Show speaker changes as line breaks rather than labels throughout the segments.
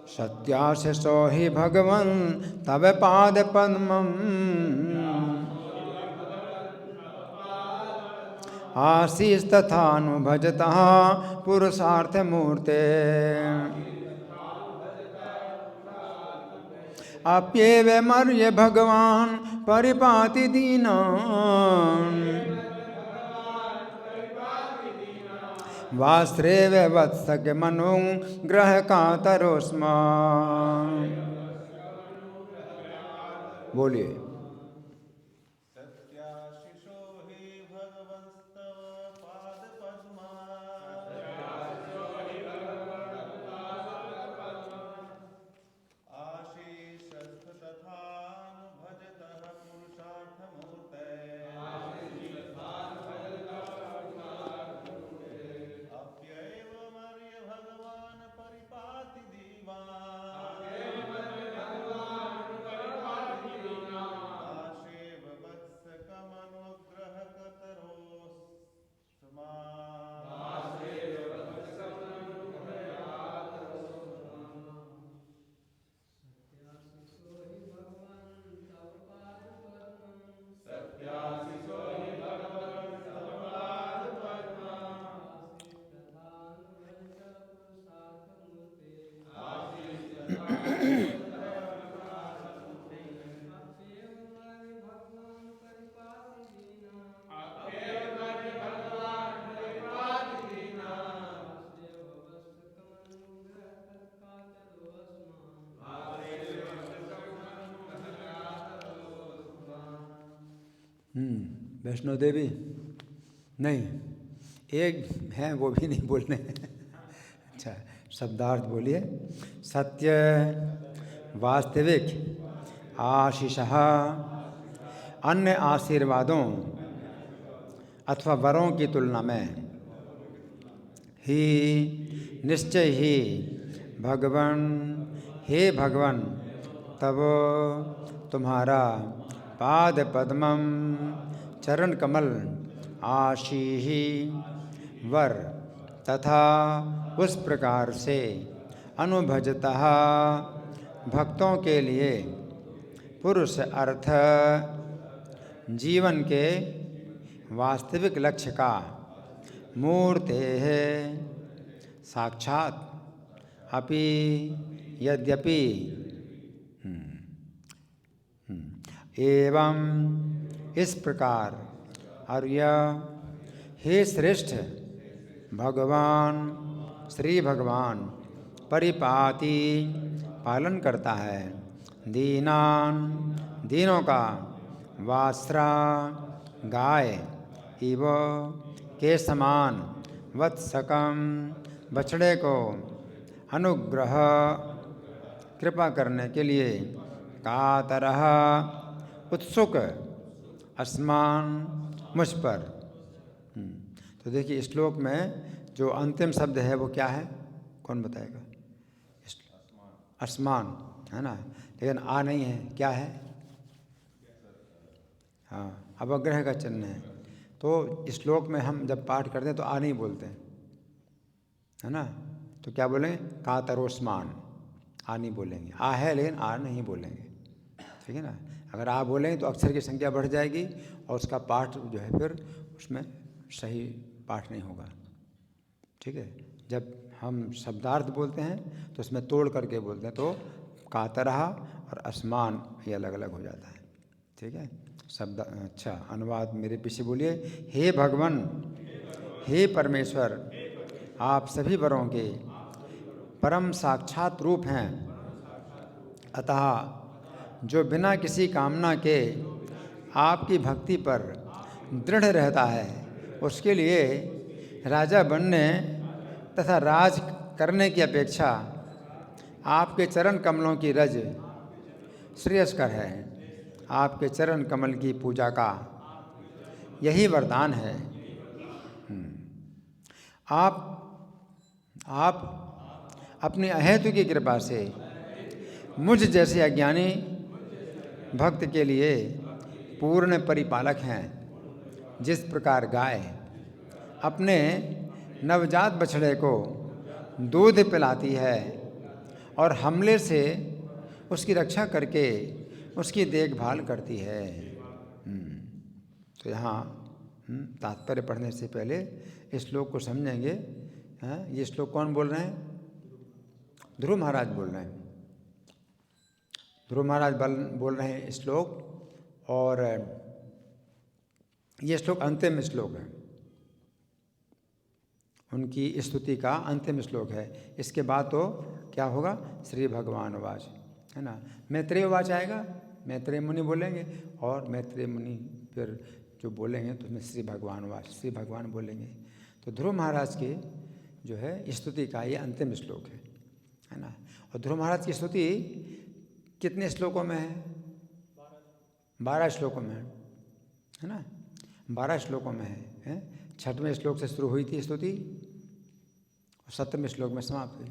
सत्याशिषो हि भगवन् तव पाद पद्मम् आशीष तथानुभजतः पुरुषार्थमूर्ते अप्येव मर्य भगवान् परिपाति दीनान् वास्त्रेव वत्सक मनुग्रह कातरोस्म। बोलिए। वैष्णो देवी नहीं, एक हैं वो भी नहीं बोलने। अच्छा, शब्दार्थ बोलिए। सत्य, वास्तविक, आशीषः, अन्य आशीर्वादों अथवा वरों की तुलना में, ही, निश्चय ही, भगवन, हे भगवन, तब तुम्हारा पाद पद्मम चरण कमल आशीहि वर तथा उस प्रकार से अनुभजतः भक्तों के लिए पुरुष अर्थ जीवन के वास्तविक लक्ष्य का मूर्ते है साक्षात अपि यद्यपि एवं इस प्रकार और यह हे श्रेष्ठ भगवान श्री भगवान परिपाति पालन करता है दीनान दीनों का वास्रा गाय इव के समान वत्सकम बछड़े को अनुग्रह कृपा करने के लिए कातरः उत्सुक अस्मान मुझ पर। तो देखिए श्लोक में जो अंतिम शब्द है वो क्या है, कौन बताएगा? अस्मान है ना, लेकिन आ नहीं है, क्या है? हाँ, अवग्रह का चिन्ह है। तो श्लोक में हम जब पाठ करते हैं तो आ नहीं बोलते हैं, है ना, तो क्या बोलेंगे? कातरोस्मान, आ नहीं बोलेंगे। आ है लेकिन आ नहीं बोलेंगे, ठीक है ना। अगर आ बोलेंगे तो अक्षर की संख्या बढ़ जाएगी और उसका पाठ जो है फिर उसमें सही पाठ नहीं होगा, ठीक है। जब हम शब्दार्थ बोलते हैं तो उसमें तोड़ करके बोलते हैं, तो कातरः और अस्मान ये अलग अलग हो जाता है, ठीक है। शब्द अच्छा अनुवाद मेरे पीछे बोलिए। हे भगवान, हे परमेश्वर, आप सभी वरों के परम साक्षात रूप हैं, अतः जो बिना किसी कामना के आपकी भक्ति पर दृढ़ रहता है उसके लिए राजा बनने तथा राज करने की अपेक्षा आपके चरण कमलों की रज श्रेयस्कर है। आपके चरण कमल की पूजा का यही वरदान है। आप अपनी अहेतु की कृपा से मुझ जैसे अज्ञानी भक्त के लिए पूर्ण परिपालक हैं। जिस प्रकार गाय अपने नवजात बछड़े को दूध पिलाती है और हमले से उसकी रक्षा करके उसकी देखभाल करती है। तो यहाँ तात्पर्य पढ़ने से पहले इस श्लोक को समझेंगे। ये श्लोक कौन बोल रहे हैं? ध्रुव महाराज बोल रहे हैं। ध्रुव महाराज बोल रहे हैं श्लोक, और ये श्लोक अंतिम श्लोक है, उनकी स्तुति का अंतिम श्लोक है। इसके बाद तो क्या होगा? श्री भगवान वाच, है ना। मैत्रेय वाच आएगा, मैत्रेय मुनि बोलेंगे, और मैत्रेय मुनि फिर जो बोलेंगे तो उसमें श्री भगवान वाच, श्री भगवान बोलेंगे। तो ध्रुव महाराज की जो है स्तुति का ये अंतिम श्लोक है ना। और ध्रुव महाराज की स्तुति कितने श्लोकों में है? 12 श्लोकों में है ना। 12 श्लोकों में है। 6वें श्लोक से शुरू हुई थी स्तुति और 7वें श्लोक में समाप्त हुई,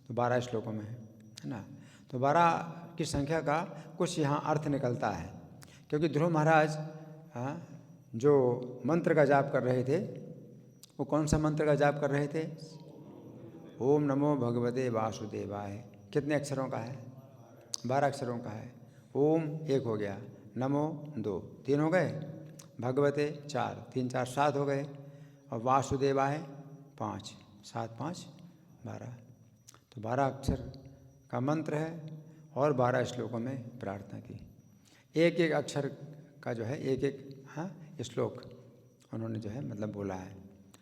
तो 12 श्लोकों में है ना। तो 12 की संख्या का कुछ यहाँ अर्थ निकलता है, क्योंकि ध्रुव महाराज जो मंत्र का जाप कर रहे थे, वो कौन सा मंत्र का जाप कर रहे थे? ओम नमो भगवते वासुदेवाय। कितने अक्षरों का है? 12 अक्षरों का है। ओम 1 हो गया, नमो 2, 3 हो गए, भगवते 4, 3 4 7 हो गए, और वासुदेवाय 5, 7 5 12। तो 12 अक्षर का मंत्र है और 12 श्लोकों में प्रार्थना की। एक एक अक्षर का जो है एक एक श्लोक उन्होंने जो है मतलब बोला है।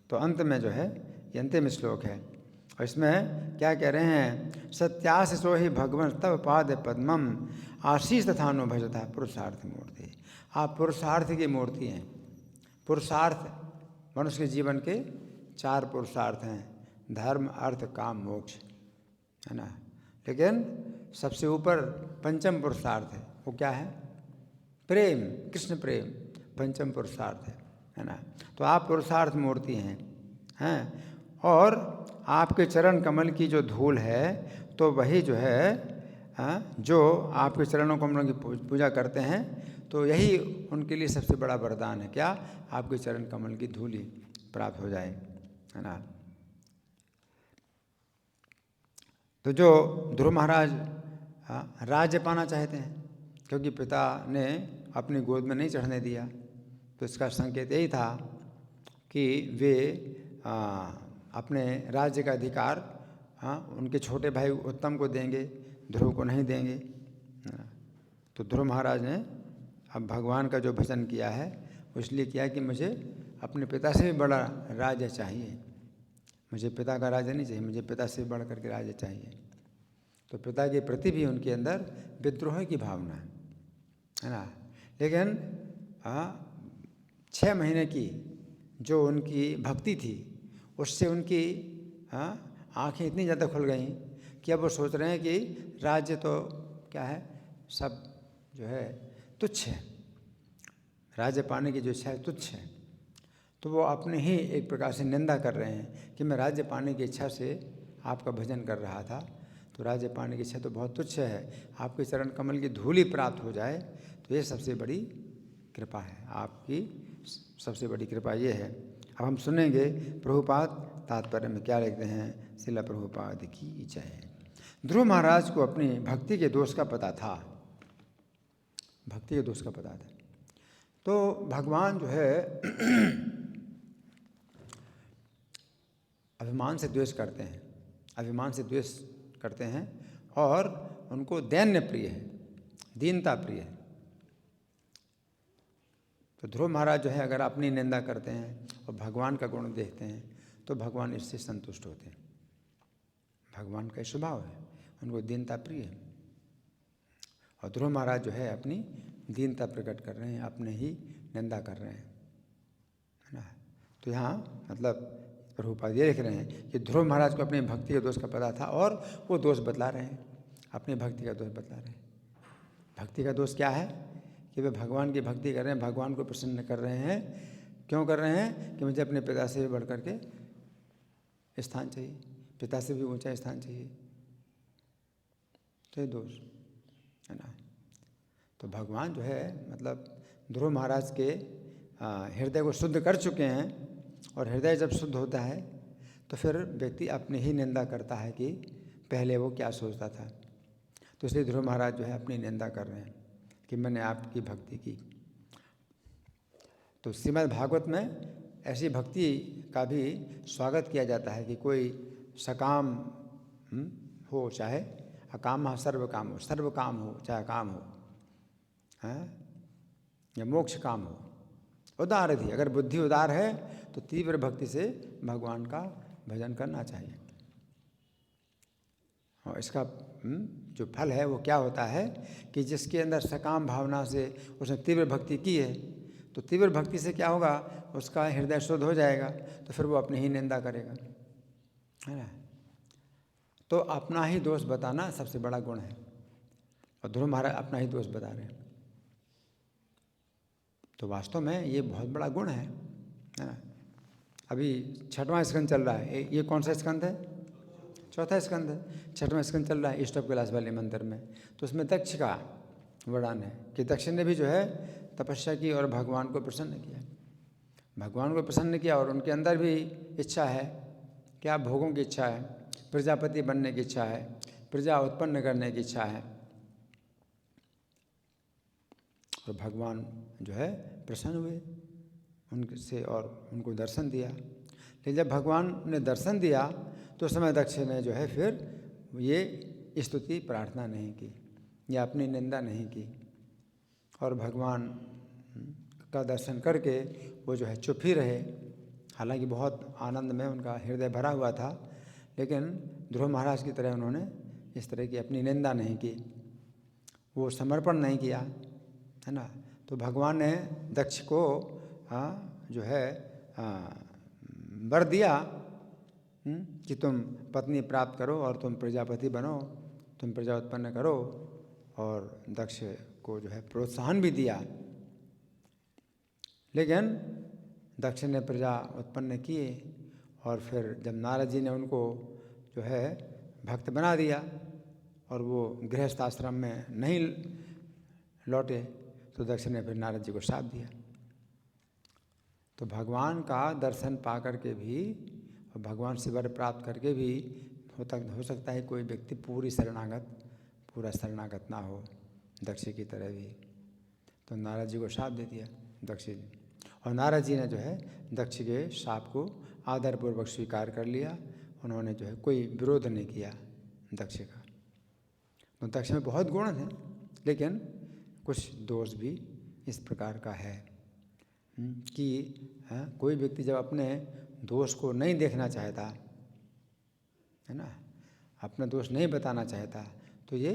तो अंत में जो है ये अंतिम श्लोक है, और इसमें क्या कह रहे हैं? सत्यासो ही भगवन् तव पाद पद्मम आशीष तथानु भजता पुरुषार्थ मूर्ति। आप पुरुषार्थ की मूर्ति हैं। पुरुषार्थ मनुष्य के जीवन के 4 पुरुषार्थ हैं, धर्म अर्थ काम मोक्ष, है ना। लेकिन सबसे ऊपर पंचम पुरुषार्थ है, वो क्या है? प्रेम, कृष्ण प्रेम 5म पुरुषार्थ है ना। तो आप पुरुषार्थ मूर्ति हैं, और आपके चरण कमल की जो धूल है, तो वही जो है जो आपके चरणों कमलों की पूजा करते हैं, तो यही उनके लिए सबसे बड़ा वरदान है। क्या? आपके चरण कमल की धूल प्राप्त हो जाए, है ना। तो जो ध्रुव महाराज राज्य पाना चाहते हैं, क्योंकि पिता ने अपनी गोद में नहीं चढ़ने दिया, तो इसका संकेत यही था कि वे अपने राज्य का अधिकार उनके छोटे भाई उत्तम को देंगे, ध्रुव को नहीं देंगे। तो ध्रुव महाराज ने अब भगवान का जो भजन किया है, इसलिए किया कि मुझे अपने पिता से भी बड़ा राज्य चाहिए, मुझे पिता का राज्य नहीं चाहिए, मुझे पिता से बढ़ करके राज्य चाहिए। तो पिता के प्रति भी उनके अंदर विद्रोह की भावना है ना। लेकिन 6 महीने की जो उनकी भक्ति थी, उससे उनकी आँखें इतनी ज़्यादा खुल गईं कि अब वो सोच रहे हैं कि राज्य तो क्या है, सब जो है तुच्छ है, राज्य पाने की जो इच्छा है तुच्छ है। तो वो अपने ही एक प्रकार से निंदा कर रहे हैं कि मैं राज्य पाने की इच्छा से आपका भजन कर रहा था, तो राज्य पाने की इच्छा तो बहुत तुच्छ है, आपके चरण कमल की धूल ही प्राप्त हो जाए तो ये सबसे बड़ी कृपा है, आपकी सबसे बड़ी कृपा ये है। अब हम सुनेंगे प्रभुपाद तात्पर्य में क्या लिखते हैं। श्रील प्रभुपाद की जय। ध्रुव महाराज को अपनी भक्ति के दोष का पता था, भक्ति के दोष का पता था। तो भगवान जो है अभिमान से द्वेष करते हैं, अभिमान से द्वेष करते हैं, और उनको दैन्य प्रिय है, दीनता प्रिय है। तो ध्रुव महाराज जो है अगर अपनी निंदा करते हैं और भगवान का गुण देखते हैं, तो भगवान इससे संतुष्ट होते हैं। भगवान का स्वभाव है, उनको दीनता प्रिय है। और ध्रुव महाराज जो है अपनी दीनता प्रकट कर रहे हैं, अपने ही निंदा कर रहे हैं, है ना। तो यहाँ मतलब प्रभुपाद ये लिख रहे हैं कि ध्रुव महाराज को अपनी भक्ति के दोष का पता था, और वो दोष बतला रहे हैं, अपनी भक्ति का दोष बतला रहे हैं। भक्ति का दोष क्या है कि वे भगवान की भक्ति कर रहे हैं, भगवान को प्रसन्न कर रहे हैं। क्यों कर रहे हैं? कि मुझे अपने पिता से भी बढ़ कर के स्थान चाहिए, पिता से भी ऊंचा स्थान चाहिए, तो ये दोष है ना। तो भगवान जो है मतलब ध्रुव महाराज के हृदय को शुद्ध कर चुके हैं, और हृदय जब शुद्ध होता है तो फिर व्यक्ति अपनी ही निंदा करता है कि पहले वो क्या सोचता था। तो इसलिए ध्रुव महाराज जो है अपनी निंदा कर रहे हैं कि मैंने आपकी भक्ति की। तो श्रीमद् भागवत में ऐसी भक्ति का भी स्वागत किया जाता है कि कोई सकाम हो चाहे अकाम, सर्व काम हो चाहे काम हो, या मोक्ष काम हो, उदार थी। अगर बुद्धि उदार है तो तीव्र भक्ति से भगवान का भजन करना चाहिए। और इसका जो फल है वो क्या होता है कि जिसके अंदर सकाम भावना से उसने तीव्र भक्ति की है, तो तीव्र भक्ति से क्या होगा, उसका हृदय शुद्ध हो जाएगा, तो फिर वो अपनी ही निंदा करेगा, है ना। तो अपना ही दोष बताना सबसे बड़ा गुण है, और ध्रुव महाराज अपना ही दोष बता रहे हैं। तो वास्तव में ये बहुत बड़ा गुण है ना। अभी 6वां स्कंद चल रहा है। ये कौन सा स्कंद है? 4था स्कंद है। 6वां स्कंद चल रहा है ईष्ट ऑफ कैलाश वाले मंदिर में। तो उसमें दक्ष का वर्णन है कि दक्ष ने भी जो है तपस्या की और भगवान को प्रसन्न किया। भगवान को प्रसन्न किया और उनके अंदर भी इच्छा है, क्या? भोगों की इच्छा है, प्रजापति बनने की इच्छा है, प्रजा उत्पन्न करने की इच्छा है। और भगवान जो है प्रसन्न हुए उनसे और उनको दर्शन दिया। लेकिन जब भगवान ने दर्शन दिया तो उस समय दक्ष ने जो है फिर ये स्तुति प्रार्थना नहीं की या अपनी निंदा नहीं की, और भगवान का दर्शन करके वो जो है चुप ही रहे। हालांकि बहुत आनंद में उनका हृदय भरा हुआ था, लेकिन ध्रुव महाराज की तरह उन्होंने इस तरह की अपनी निंदा नहीं की, वो समर्पण नहीं किया, है ना। तो भगवान ने दक्ष को जो है वर दिया कि तुम पत्नी प्राप्त करो और तुम प्रजापति बनो, तुम प्रजा उत्पन्न करो, और दक्ष को जो है प्रोत्साहन भी दिया। लेकिन दक्ष ने प्रजा उत्पन्न किए, और फिर जब नारद जी ने उनको जो है भक्त बना दिया और वो गृहस्थ आश्रम में नहीं लौटे, तो दक्ष ने फिर नारद जी को शाप दिया। तो भगवान का दर्शन पा करके भी और भगवान से वर प्राप्त करके भी हो सकता है कोई व्यक्ति पूरा शरणागत ना हो, दक्ष की तरह भी। तो नारद जी को शाप दे दिया दक्ष जी, और नारद जी ने जो है दक्ष के शाप को आदरपूर्वक स्वीकार कर लिया। उन्होंने जो है कोई विरोध नहीं किया दक्ष का। तो दक्ष में बहुत गुण हैं, लेकिन कुछ दोष भी इस प्रकार का है कि कोई व्यक्ति जब अपने दोष को नहीं देखना चाहता, है ना, अपना दोष नहीं बताना चाहता, तो ये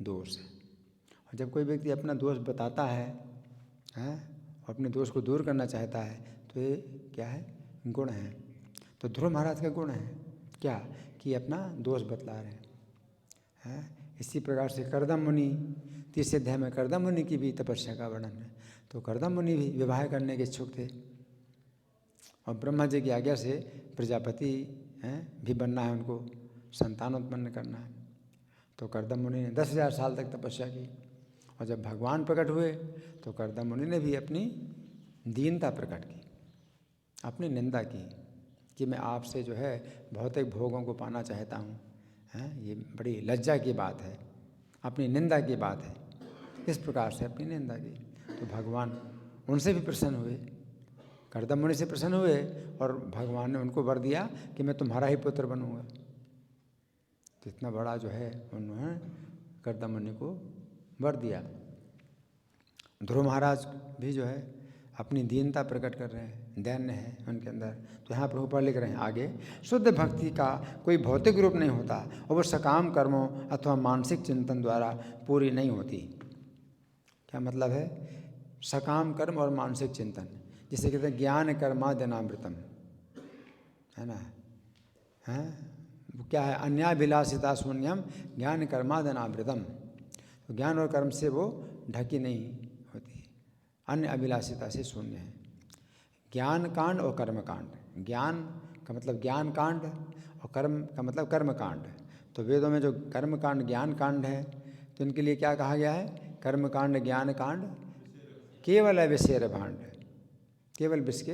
दोष है। और जब कोई व्यक्ति अपना दोष बताता है और अपने दोष को दूर करना चाहता है, तो ये क्या है? गुण है। तो ध्रुव महाराज का गुण है क्या? कि अपना दोष बतला रहे हैं। इसी प्रकार से कर्दम मुनि, 30 अध्याय में कर्दम मुनि की भी तपस्या का वर्णन है। तो कर्दम मुनि भी विवाह करने के इच्छुक थे, और ब्रह्मा जी की आज्ञा से प्रजापति भी बनना है, उनको संतान उत्पन्न करना है। तो कर्दम मुनि ने 10,000 साल तक तपस्या की, और जब भगवान प्रकट हुए तो कर्दम मुनि ने भी अपनी दीनता प्रकट की, अपनी निंदा की कि मैं आपसे जो है भौतिक भोगों को पाना चाहता हूँ। ये बड़ी लज्जा की बात है, अपनी निंदा की बात है। इस प्रकार से अपनी निंदा की। तो भगवान उनसे भी प्रसन्न हुए, कर्दम मुनि से प्रसन्न हुए, और भगवान ने उनको वर दिया कि मैं तुम्हारा ही पुत्र बनूंगा। तो इतना बड़ा जो है उन्होंने कर्दम मुनि को वर दिया। ध्रुव महाराज भी जो है अपनी दीनता प्रकट कर रहे हैं, दैन्य है उनके अंदर। तो यहाँ प्रभुपाद लिख रहे हैं आगे, शुद्ध भक्ति का कोई भौतिक रूप नहीं होता, और वो सकाम कर्मों अथवा मानसिक चिंतन द्वारा पूरी नहीं होती। क्या मतलब है? सकाम कर्म और मानसिक चिंतन, जिसे कहते हैं ज्ञान कर्माद्यनामृतम, है ना। वो क्या है? अन्याभिलाषिता शून्यम ज्ञान कर्माद्यनामृतम। तो ज्ञान और कर्म से वो ढकी नहीं होती, अन्य अभिलाषिता से शून्य है। ज्ञान कांड और कर्म कांड, ज्ञान का मतलब ज्ञान कांड और कर्म का मतलब कर्म कांड। तो वेदों में जो कर्म कांड ज्ञान कांड है, तो इनके लिए क्या कहा गया है? कर्म कांड ज्ञान कांड केवल अविषय भांड, केवल विष के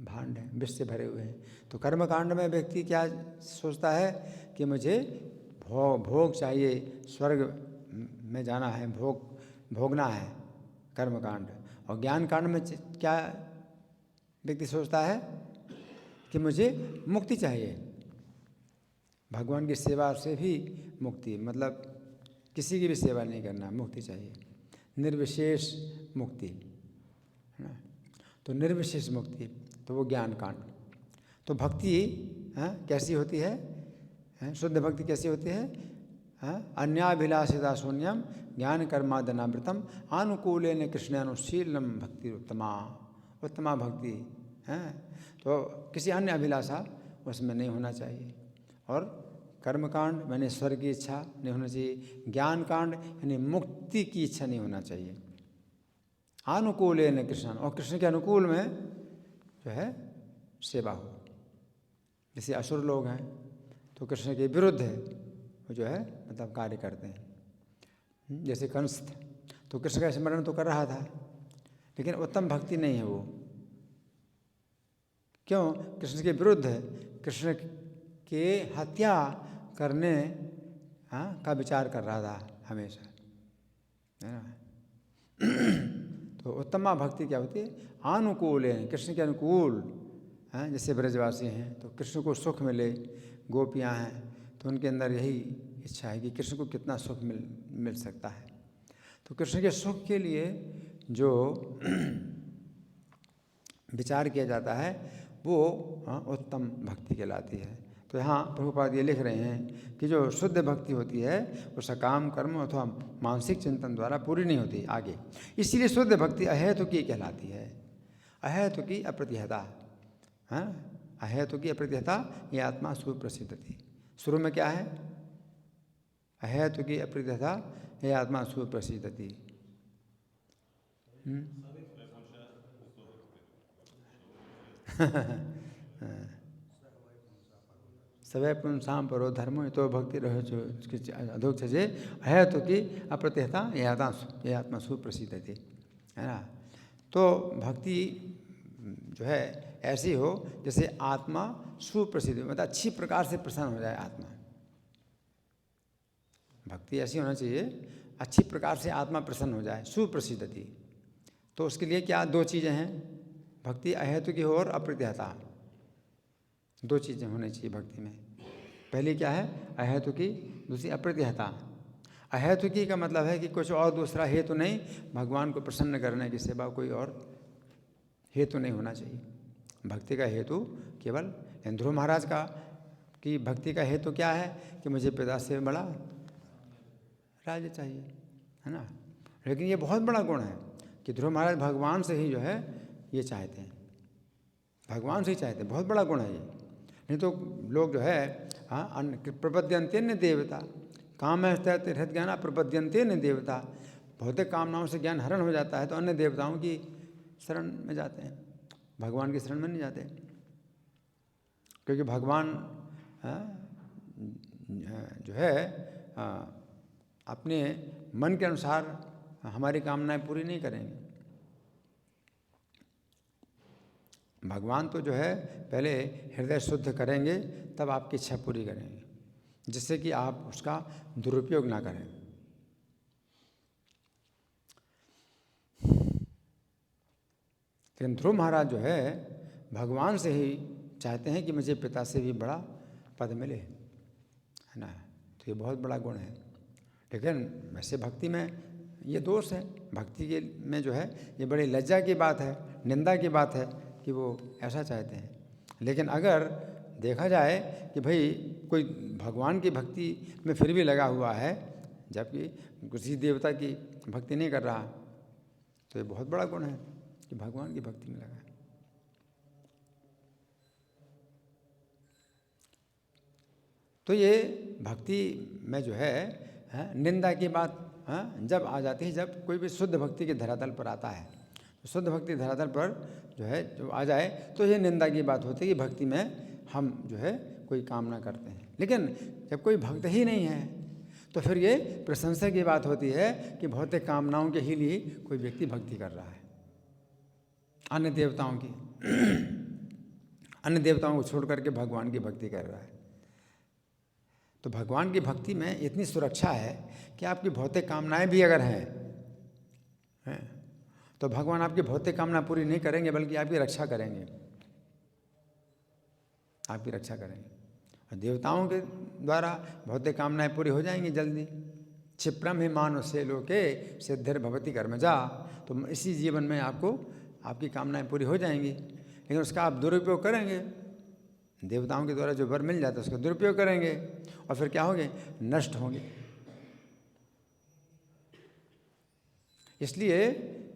भांड हैं, विष से भरे हुए हैं। तो कर्म कांड में व्यक्ति क्या सोचता है कि मुझे भोग चाहिए, स्वर्ग में जाना है, भोगना है, कर्मकांड। और ज्ञान कांड में क्या व्यक्ति सोचता है कि मुझे मुक्ति चाहिए, भगवान की सेवा से भी मुक्ति, मतलब किसी की भी सेवा नहीं करना, मुक्ति चाहिए, निर्विशेष मुक्ति, है ना। तो निर्विशेष मुक्ति, तो वो ज्ञान कांड। तो भक्ति कैसी होती है, शुद्ध भक्ति कैसी होती है? अन्याभिलाषिता शून्यम ज्ञान कर्मादनावृतम आनुकूलेन कृष्णानुशीलम भक्ति उत्तमा भक्ति है। तो किसी अन्य अभिलाषा उसमें नहीं होना चाहिए। और कर्मकांड मैंने स्वर्ग की इच्छा नहीं होना चाहिए, ज्ञान कांड यानी मुक्ति की इच्छा नहीं होना चाहिए। अनुकूलेन कृष्ण, और कृष्ण के अनुकूल में जो है सेवा हो। जैसे असुर लोग हैं तो कृष्ण के विरुद्ध है वो जो है मतलब कार्य करते हैं। जैसे कंस तो कृष्ण का स्मरण तो कर रहा था, लेकिन उत्तम भक्ति नहीं है वो। क्यों? कृष्ण के विरुद्ध है, कृष्ण के हत्या करने का विचार कर रहा था हमेशा, है ना। तो उत्तमा भक्ति क्या होती है? अनुकूल है, कृष्ण के अनुकूल। जैसे ब्रजवासी हैं तो कृष्ण को सुख मिले, गोपियाँ हैं तो उनके अंदर यही इच्छा है कि कृष्ण को कितना सुख मिल सकता है। तो कृष्ण के सुख के लिए जो विचार किया जाता है वो उत्तम भक्ति कहलाती है। तो यहाँ प्रभुपाद ये लिख रहे हैं कि जो शुद्ध भक्ति होती है वो सकाम कर्म अथवा मानसिक चिंतन द्वारा पूरी नहीं होती आगे। इसीलिए शुद्ध भक्ति अहेतुकी कहलाती है। अहेतुकी अप्रतिहता, अहेतुकी अप्रतिहता ये आत्मा सुप्रसिद्ध थी। शुरू में क्या है? अहेतुकी अप्रतिहता ये आत्मा सुप्रसिद्ध थी। सवै पुंसाम परो धर्मो तो भक्ति रहो जो अधोक्ष जे अहेतुकी अप्रतिहता ये आत्मा सुप्रसिद्ध थी, है ना। तो भक्ति जो है ऐसी हो जैसे आत्मा सुप्रसिद्ध, मतलब अच्छी प्रकार से प्रसन्न हो जाए आत्मा। भक्ति ऐसी होना चाहिए अच्छी प्रकार से आत्मा प्रसन्न हो जाए, सुप्रसिद्ध थी। तो उसके लिए क्या दो चीज़ें हैं? भक्ति अहेतुकी हो और अप्रतिहता, दो चीज़ें होनी चाहिए भक्ति में। पहली क्या है? अहेतुकी, दूसरी अप्रतिहता। अहेतुकी का मतलब है कि कुछ और दूसरा हेतु नहीं, भगवान को प्रसन्न करने की सिवा कोई और हेतु नहीं होना चाहिए। भक्ति का हेतु केवल ध्रुव महाराज का कि भक्ति का हेतु क्या है कि मुझे पिता से बड़ा राज्य चाहिए, है ना। लेकिन ये बहुत बड़ा गुण है कि ध्रुव महाराज भगवान से ही जो है ये चाहते हैं, भगवान से ही चाहते हैं। बहुत बड़ा गुण है ये। नहीं तो लोग जो है प्रपद्यन्ते न देवता काम हृदय ज्ञान प्रपद्यन्ते न देवता, भौतिक कामनाओं से ज्ञान हरण हो जाता है तो अन्य देवताओं की शरण में जाते हैं, भगवान की शरण में नहीं जाते। क्योंकि भगवान जो है अपने मन के अनुसार हमारी कामनाएं पूरी नहीं करेंगे। भगवान तो जो है पहले हृदय शुद्ध करेंगे तब आपकी इच्छा पूरी करेंगे, जिससे कि आप उसका दुरुपयोग ना करें। लेकिन ध्रुव महाराज जो है भगवान से ही चाहते हैं कि मुझे पिता से भी बड़ा पद मिले, है ना। तो ये बहुत बड़ा गुण है। लेकिन वैसे भक्ति में ये दोष है, भक्ति के में जो है ये बड़ी लज्जा की बात है, निंदा की बात है कि वो ऐसा चाहते हैं। लेकिन अगर देखा जाए कि भाई कोई भगवान की भक्ति में फिर भी लगा हुआ है जबकि किसी देवता की भक्ति नहीं कर रहा, तो ये बहुत बड़ा गुण है कि भगवान की भक्ति में लगा है। तो ये भक्ति में जो है निंदा की बात जब आ जाती है, जब कोई भी शुद्ध भक्ति के धरातल पर आता है। तो शुद्ध भक्ति धरातल पर जो है जो आ जाए तो ये निंदा की बात होती है कि भक्ति में हम जो है कोई कामना करते हैं। लेकिन जब कोई भक्त ही नहीं है तो फिर ये प्रशंसा की बात होती है कि भौतिक कामनाओं के ही लिए कोई व्यक्ति भक्ति कर रहा है, अन्य देवताओं की अन्य देवताओं को छोड़ करके भगवान की भक्ति कर रहा है। तो भगवान की भक्ति में इतनी सुरक्षा है कि आपकी भौतिक कामनाएं भी अगर हैं तो भगवान आपकी भौतिक कामना पूरी नहीं करेंगे, बल्कि आपकी रक्षा करेंगे, आपकी रक्षा करेंगे। और देवताओं के द्वारा भौतिक कामनाएं पूरी हो जाएंगी जल्दी। क्षिप्रम ही मानुषे लोके सिद्धिर्भवति कर्मजा। तो इसी जीवन में आपको आपकी कामनाएं पूरी हो जाएंगी, लेकिन उसका आप दुरुपयोग करेंगे। देवताओं के द्वारा जो वर मिल जाता है उसका दुरुपयोग करेंगे और फिर क्या होंगे? नष्ट होंगे। इसलिए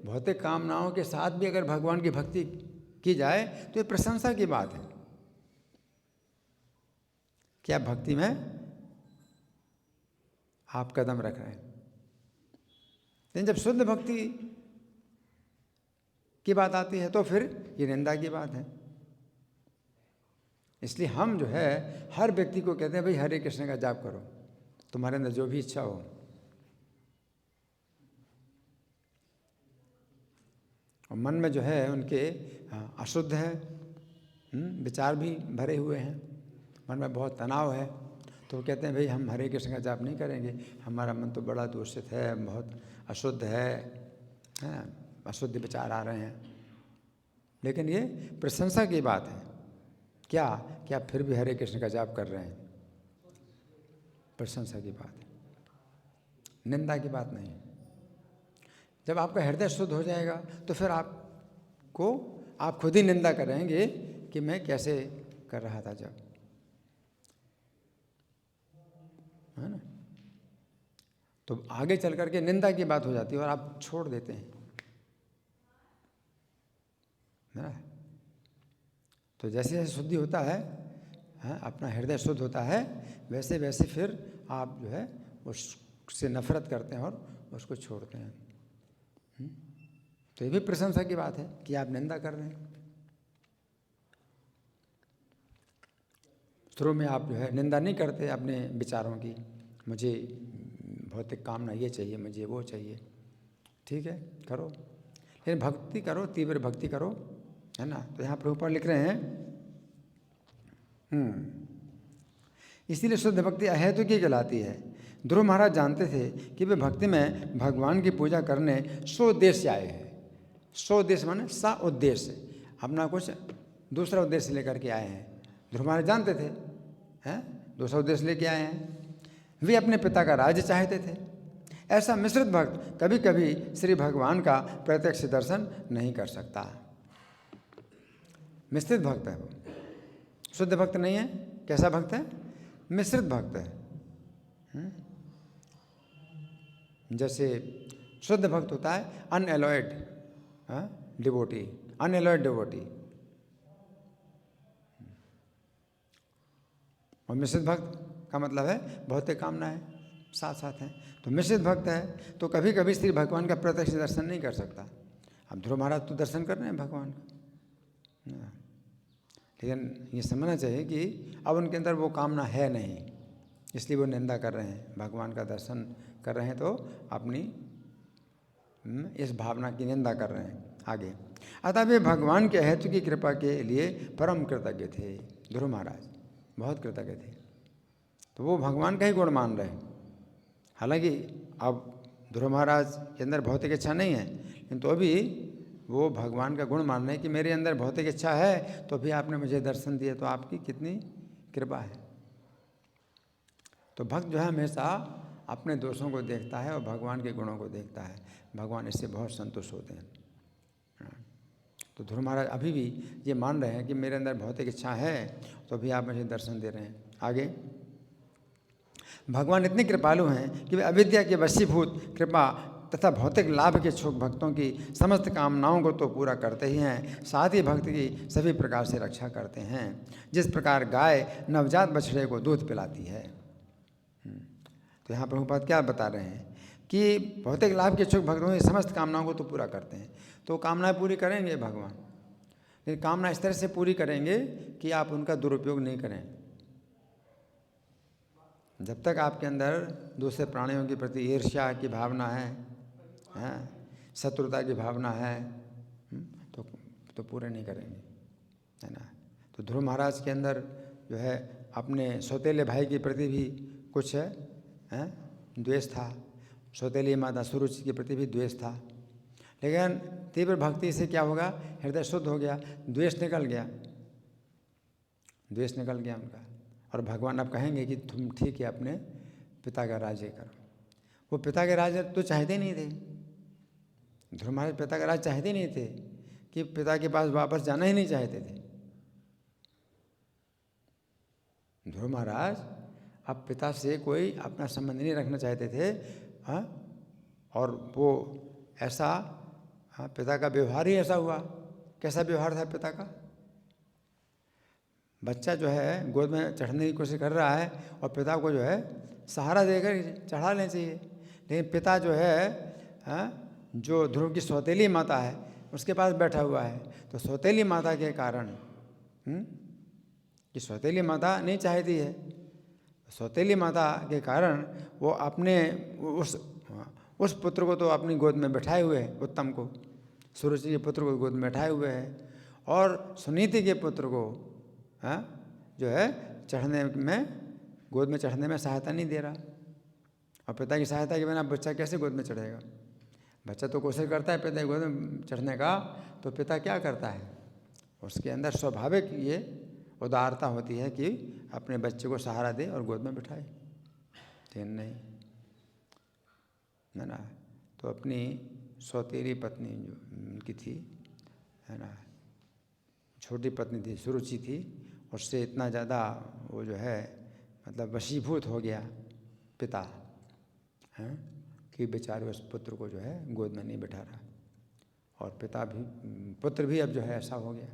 भौतिक कामनाओं के साथ भी अगर भगवान की भक्ति की जाए तो ये प्रशंसा की बात है कि आप भक्ति में आप कदम रख रहे हैं। लेकिन जब शुद्ध भक्ति की बात आती है तो फिर ये निंदा की बात है। इसलिए हम जो है हर व्यक्ति को कहते हैं भाई हरे कृष्ण का जाप करो, तुम्हारे अंदर जो भी इच्छा हो। और मन में जो है उनके अशुद्ध है, विचार भी भरे हुए हैं, मन में बहुत तनाव है, तो वो कहते हैं भाई हम हरे कृष्ण का जाप नहीं करेंगे, हमारा मन तो बड़ा दूषित है, बहुत अशुद्ध है, अशुद्ध विचार आ रहे हैं। लेकिन ये प्रशंसा की बात है क्या कि आप फिर भी हरे कृष्ण का जाप कर रहे हैं, प्रशंसा की बात है, निंदा की बात नहीं। जब आपका हृदय शुद्ध हो जाएगा तो फिर आप खुद ही निंदा करेंगे कि मैं कैसे कर रहा था जब, है ना। तो आगे चल करके निंदा की बात हो जाती है और आप छोड़ देते हैं ना। तो जैसे जैसे शुद्धि होता है, अपना हृदय शुद्ध होता है, वैसे वैसे फिर आप जो है उससे नफरत करते हैं और उसको छोड़ते हैं। तो ये भी प्रशंसा की बात है कि आप निंदा कर रहे हैं। शुरू में आप जो है निंदा नहीं करते अपने विचारों की, मुझे भौतिक कामना ये चाहिए, मुझे वो चाहिए, ठीक है करो, लेकिन भक्ति करो, तीव्र भक्ति करो, है ना। तो यहाँ प्रभुपाद लिख रहे हैं इसीलिए शुद्ध भक्ति अहेतु की कहलाती है। ध्रुव महाराज जानते थे कि वे भक्ति में भगवान की पूजा करने स्वउद्देश्य आए हैं। स्वउद्देश्य माने सा उद्देश्य, अपना कुछ दूसरा उद्देश्य लेकर के आए हैं। ध्रुव महाराज जानते थे दूसरा उद्देश्य लेके आए हैं। वे अपने पिता का राज्य चाहते थे। ऐसा मिश्रित भक्त कभी कभी श्री भगवान का प्रत्यक्ष दर्शन नहीं कर सकता। मिश्रित भक्त है वो, शुद्ध भक्त नहीं है। कैसा भक्त है? मिश्रित भक्त है। जैसे शुद्ध भक्त होता है अनएलॉयड डिवोटी, अनएलॉयड डिवोटी, और मिश्रित भक्त का मतलब है भौतिक कामनाएं साथ साथ हैं। तो मिश्रित भक्त है तो कभी कभी श्री भगवान का प्रत्यक्ष दर्शन नहीं कर सकता। अब ध्रुव महाराज तो दर्शन कर रहे हैं भगवान का, लेकिन ये समझना चाहिए कि अब उनके अंदर वो कामना है नहीं, इसलिए वो निंदा कर रहे हैं। भगवान का दर्शन कर रहे हैं तो अपनी इस भावना की निंदा कर रहे हैं। आगे, अतः वे भगवान के हेतु की कृपा के लिए परम कृतज्ञ थे। ध्रुव महाराज बहुत कृतज्ञ थे, तो वो भगवान का ही गुण मान रहे हैं। हालांकि अब ध्रुव महाराज के अंदर भौतिक इच्छा नहीं है, लेकिन तो भी वो भगवान का गुण मान रहे हैं कि मेरे अंदर भौतिक इच्छा है तो भी आपने मुझे दर्शन दिए, तो आपकी कितनी कृपा है। तो भक्त जो है हमेशा अपने दोषों को देखता है और भगवान के गुणों को देखता है। भगवान इससे बहुत संतुष्ट होते हैं। तो ध्रुव महाराज अभी भी ये मान रहे हैं कि मेरे अंदर भौतिक इच्छा है तो भी आप मुझे दर्शन दे रहे हैं। आगे, भगवान इतने कृपालु हैं कि वे अविद्या के वशीभूत कृपा तथा भौतिक लाभ के इच्छुक भक्तों की समस्त कामनाओं को तो पूरा करते ही हैं, साथ ही भक्त की सभी प्रकार से रक्षा करते हैं, जिस प्रकार गाय नवजात बछड़े को दूध पिलाती है। तो यहाँ प्रभुपाद क्या बता रहे हैं कि भौतिक लाभ के इच्छुक भक्तों की समस्त कामनाओं को तो पूरा करते हैं। तो कामनाएं पूरी करेंगे भगवान, लेकिन कामना इस तरह से पूरी करेंगे कि आप उनका दुरुपयोग नहीं करें। जब तक आपके अंदर दूसरे प्राणियों के प्रति ईर्ष्या की भावना है, शत्रुता की भावना है, तो पूरे नहीं करेंगे, है ना। तो ध्रुव महाराज के अंदर जो है अपने सौतेले भाई के प्रति भी कुछ द्वेष था, सौतेली माता सुरुचि के प्रति भी द्वेष था। लेकिन तीव्र भक्ति से क्या होगा, हृदय शुद्ध हो गया, द्वेष निकल गया, द्वेष निकल गया उनका। और भगवान अब कहेंगे कि तुम ठीक है अपने पिता का राज्य करो। वो पिता के राज्य तो चाहते नहीं थे, ध्रुव महाराज पिता का राज्य चाहते नहीं थे, कि पिता के पास वापस जाना ही नहीं चाहते थे। ध्रुव महाराज अब पिता से कोई अपना संबंध नहीं रखना चाहते थे। हाँ, और वो ऐसा, हाँ, पिता का व्यवहार ही ऐसा हुआ। कैसा व्यवहार था पिता का? बच्चा जो है गोद में चढ़ने की कोशिश कर रहा है और पिता को जो है सहारा देकर चढ़ा लेना चाहिए, लेकिन पिता जो है, हाँ, जो ध्रुव की सौतेली माता है उसके पास बैठा हुआ है। तो सौतेली माता के कारण, कि सौतेली माता नहीं चाहती है, सौतेली माता के कारण वो अपने उस पुत्र को तो अपनी गोद में बैठाए हुए है, उत्तम को, सुरुचि के पुत्र को गोद में बैठाए हुए है, और सुनीति के पुत्र को जो है चढ़ने में, गोद में चढ़ने में सहायता नहीं दे रहा। और पिता की सहायता के बिना बच्चा कैसे गोद में चढ़ेगा? बच्चा तो कोशिश करता है पिता की गोद में चढ़ने का, तो पिता क्या करता है, उसके अंदर स्वाभाविक ये उदारता होती है कि अपने बच्चे को सहारा दे और गोद में बिठाए, लेकिन नहीं, है ना। तो अपनी सौतेली पत्नी जो उनकी थी, है ना, छोटी पत्नी थी, सुरुचि थी, उससे इतना ज़्यादा वो जो है मतलब वशीभूत हो गया पिता, हैं, कि बेचारे उस पुत्र को जो है गोद में नहीं बैठा रहा। और पिता भी, पुत्र भी अब जो है ऐसा हो गया।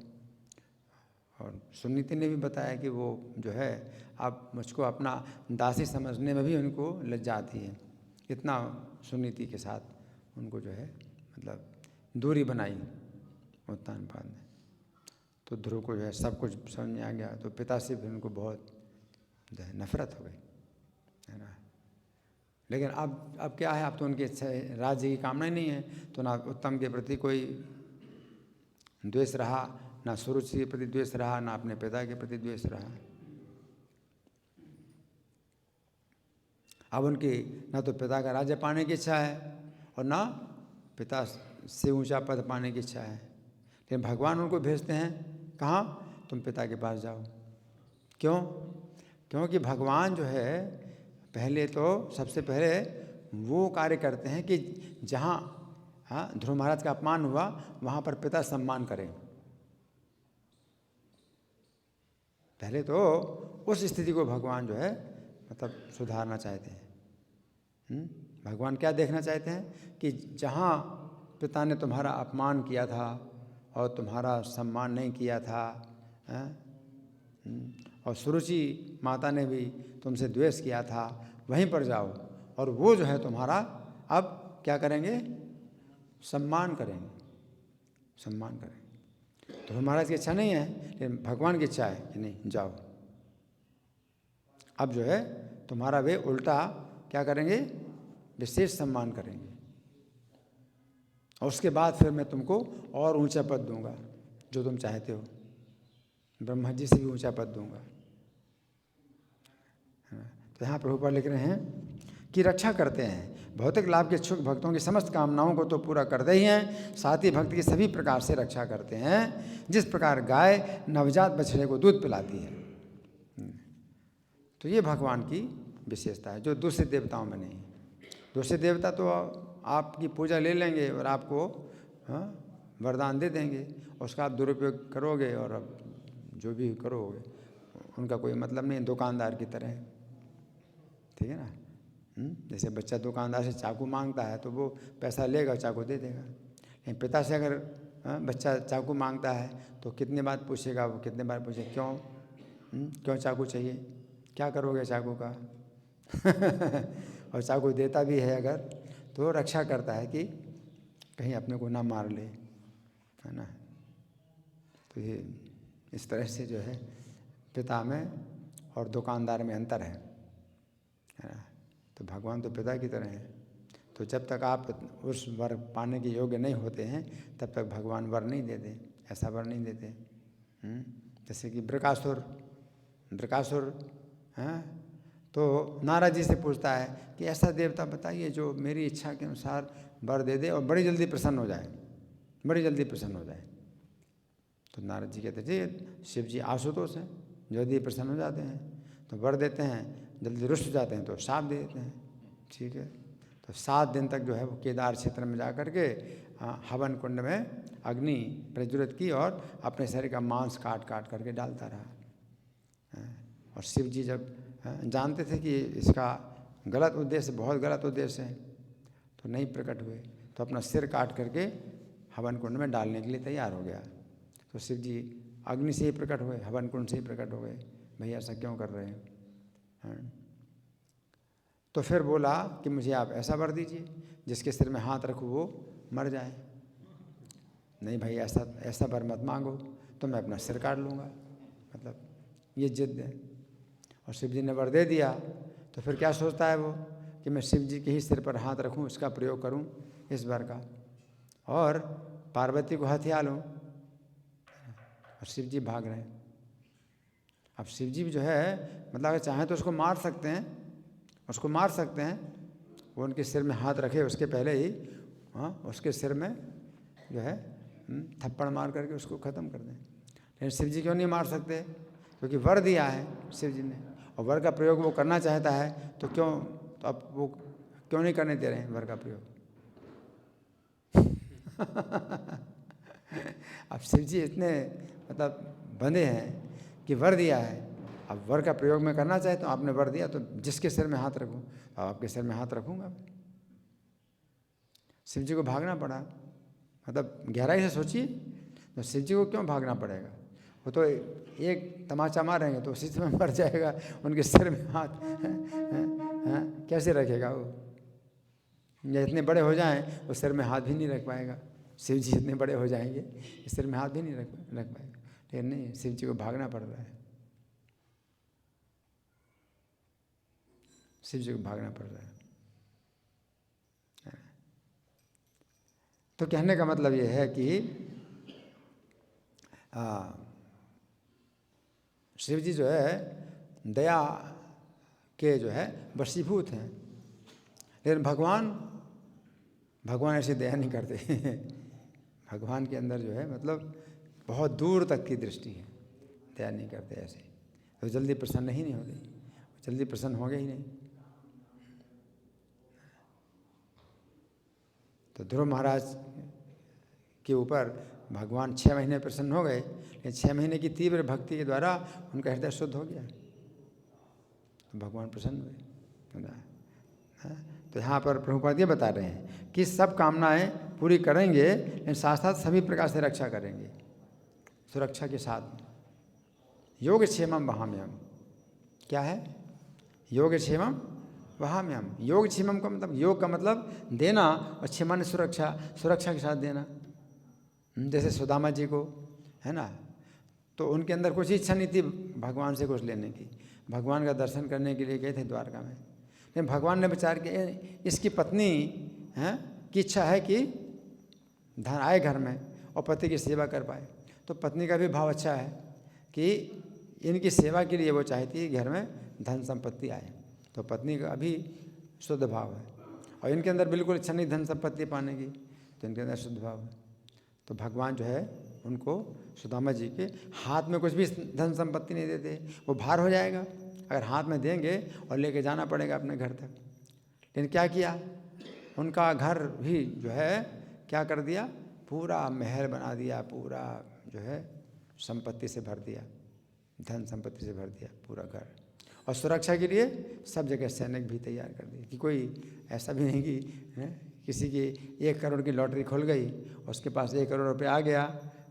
और सुनीति ने भी बताया कि वो जो है अब मुझको अपना दासी समझने में भी उनको लज्जा आती है, इतना सुनीति के साथ उनको जो है मतलब दूरी बनाई उत्तानपाद ने। तो ध्रुव को जो है सब कुछ समझ में आ गया, तो पिता से भी उनको बहुत जो है नफरत हो गई, है ना। लेकिन अब क्या है, अब तो उनकी इच्छा राज्य की कामना ही नहीं है, तो ना उत्तम के प्रति कोई द्वेष रहा, ना सुरुचि के प्रति द्वेष रहा, ना अपने पिता के प्रति द्वेष रहा। अब उनकी ना तो पिता का राज्य पाने की इच्छा है और ना पिता से ऊंचा पद पाने की इच्छा है। लेकिन भगवान उनको भेजते हैं कहाँ, तुम पिता के पास जाओ। क्यों? क्योंकि भगवान जो है पहले तो सबसे पहले वो कार्य करते हैं कि जहाँ, हाँ, ध्रुव महाराज का अपमान हुआ वहाँ पर पिता सम्मान करें। पहले तो उस स्थिति को भगवान जो है मतलब सुधारना चाहते हैं। भगवान क्या देखना चाहते हैं कि जहाँ पिता ने तुम्हारा अपमान किया था और तुम्हारा सम्मान नहीं किया था, और सुरुचि माता ने भी तुमसे द्वेष किया था, वहीं पर जाओ और वो जो है तुम्हारा अब क्या करेंगे, सम्मान करेंगे, सम्मान करेंगे। तो महाराज की इच्छा नहीं है, लेकिन भगवान की इच्छा है कि नहीं जाओ। अब जो है तुम्हारा वे उल्टा क्या करेंगे, विशेष सम्मान करेंगे, और उसके बाद फिर मैं तुमको और ऊंचा पद दूंगा जो तुम चाहते हो, ब्रह्मा जी से भी ऊंचा पद दूंगा। तो यहाँ प्रभुपाद लिख रहे हैं कि रक्षा करते हैं, भौतिक लाभ के इच्छुक भक्तों की समस्त कामनाओं को तो पूरा करते ही हैं, साथ ही भक्त की सभी प्रकार से रक्षा करते हैं, जिस प्रकार गाय नवजात बछड़े को दूध पिलाती है। तो ये भगवान की विशेषता है जो दूसरे देवताओं में नहीं है। दूसरे देवता तो आपकी पूजा ले लेंगे और आपको, हाँ, वरदान दे देंगे, उसका आप दुरुपयोग करोगे और अब जो भी करोगे उनका कोई मतलब नहीं, दुकानदार की तरह, ठीक है ना। जैसे बच्चा दुकानदार से चाकू मांगता है तो वो पैसा लेगा, चाकू दे देगा। लेकिन पिता से अगर बच्चा चाकू मांगता है तो कितने बार पूछेगा, वो कितने बार पूछेगा क्यों, क्यों चाकू चाहिए, क्या करोगे चाकू का और चाकू देता भी है अगर तो रक्षा करता है कि कहीं अपने को ना मार ले, है ना। तो ये इस तरह से जो है पिता में और दुकानदार में अंतर है ना। तो भगवान तो पिता की तरह है। तो जब तक आप उस वर पाने के योग्य नहीं होते हैं तब तक भगवान वर नहीं देते, ऐसा वर नहीं देते। जैसे कि बृकासुर हैं तो नारद जी से पूछता है कि ऐसा देवता बताइए जो मेरी इच्छा के अनुसार वर दे दे और बड़ी जल्दी प्रसन्न हो जाए, बड़ी जल्दी प्रसन्न हो जाए। तो नारद जी कहते जी शिव जी आशुतोष हैं, जल्दी प्रसन्न हो जाते हैं, तो वर देते हैं, जल्दी रुष्ट हो जाते हैं तो शाप दे देते हैं। ठीक है, तो 7 दिन तक जो है वो केदार क्षेत्र में जा कर के हवन कुंड में अग्नि प्रज्वलित की और अपने शरीर का मांस काट काट करके डालता रहा। और शिव जी जब जानते थे कि इसका गलत उद्देश्य, बहुत गलत उद्देश्य है, तो नहीं प्रकट हुए, तो अपना सिर काट करके हवन कुंड में डालने के लिए तैयार हो गया। तो शिव जी अग्नि से ही प्रकट हुए, हवन कुंड से ही प्रकट हो गए, भैया ऐसा क्यों कर रहे हैं। तो फिर बोला कि मुझे आप ऐसा वर दीजिए जिसके सिर में हाथ रखूँ वो मर जाए। नहीं भाई, ऐसा वर मत मांगो, तो मैं अपना सिर काट लूँगा, मतलब ये जिद है। और शिव जी ने वर दे दिया, तो फिर क्या सोचता है वो कि मैं शिव जी के ही सिर पर हाथ रखूँ, इसका प्रयोग करूँ इस वर का, और पार्वती को हथिया लूँ। और शिव जी भाग रहे हैं। अब शिव जी भी जो है मतलब अगर चाहें तो उसको मार सकते हैं, उसको मार सकते हैं, वो उनके सिर में हाथ रखे उसके पहले ही उसके सिर में जो है थप्पड़ मार करके उसको ख़त्म कर दें। लेकिन शिव जी क्यों नहीं मार सकते? क्योंकि वर दिया है शिव जी ने, और वर का प्रयोग वो करना चाहता है, तो क्यों, तो अब वो क्यों नहीं करने दे रहे हैं वर का प्रयोग? अब शिव जी इतने मतलब बंधे हैं कि वर दिया है, अब वर का प्रयोग मैं करना चाहता हूँ, आपने वर दिया तो जिसके सिर में हाथ रखूँ, अब आपके सिर में हाथ रखूँगा। शिव जी को भागना पड़ा, मतलब गहराई से सोचिए, तो शिव जी को क्यों भागना पड़ेगा? वो तो एक तमाचा मारेंगे तो उसी समय मर जाएगा, उनके सिर में हाथ कैसे रखेगा वो? या इतने बड़े हो जाएं वो सिर में हाथ भी नहीं रख पाएगा। शिव जी इतने बड़े हो जाएंगे सिर में हाथ भी नहीं रख पाएगा। लेकिन नहीं, शिव जी को भागना पड़ रहा है, शिव जी को भागना पड़ रहा है। तो कहने का मतलब ये है कि शिव जी जो है दया के जो है वशीभूत हैं, लेकिन भगवान ऐसी दया नहीं करते। भगवान के अंदर जो है मतलब बहुत दूर तक की दृष्टि है, दया नहीं करते ऐसे, तो जल्दी प्रसन्न ही नहीं होते, जल्दी प्रसन्न होंगे ही नहीं। तो ध्रुव महाराज के ऊपर भगवान 6 महीने प्रसन्न हो गए, लेकिन 6 महीने की तीव्र भक्ति के द्वारा उनका हृदय शुद्ध हो गया, तो भगवान प्रसन्न हुए। तो यहाँ पर प्रभुपाद ये बता रहे हैं कि सब कामनाएं पूरी करेंगे, लेकिन साथ साथ सभी प्रकार से रक्षा करेंगे, सुरक्षा के साथ। योग क्षेमम वहाम्यम, क्या है? योग क्षेमम वहाम्यम। योग क्षेमम का मतलब, योग का मतलब देना, और क्षेम सुरक्षा, सुरक्षा के साथ देना। जैसे सुदामा जी को है ना, तो उनके अंदर कुछ इच्छा नहीं थी भगवान से कुछ लेने की, भगवान का दर्शन करने के लिए गए थे द्वारका में, लेकिन भगवान ने विचार किया इसकी पत्नी हैं की इच्छा है कि धन आए घर में और पति की सेवा कर पाए, तो पत्नी का भी भाव अच्छा है कि इनकी सेवा के लिए वो चाहती है घर में धन संपत्ति आए, तो पत्नी का भी शुद्ध भाव है, और इनके अंदर बिल्कुल इच्छा नहीं धन संपत्ति पाने की, तो इनके अंदर शुद्ध भाव है। तो भगवान जो है उनको सुदामा जी के हाथ में कुछ भी धन संपत्ति नहीं देते, वो भार हो जाएगा अगर हाथ में देंगे और लेके जाना पड़ेगा अपने घर तक। लेकिन क्या किया, उनका घर भी जो है क्या कर दिया, पूरा महल बना दिया, पूरा जो है संपत्ति से भर दिया, धन संपत्ति से भर दिया पूरा घर, और सुरक्षा के लिए सब जगह सैनिक भी तैयार कर दिए, कि कोई ऐसा भी नहीं कि किसी की 1 करोड़ की लॉटरी खुल गई, उसके पास 1 करोड़ रुपये आ गया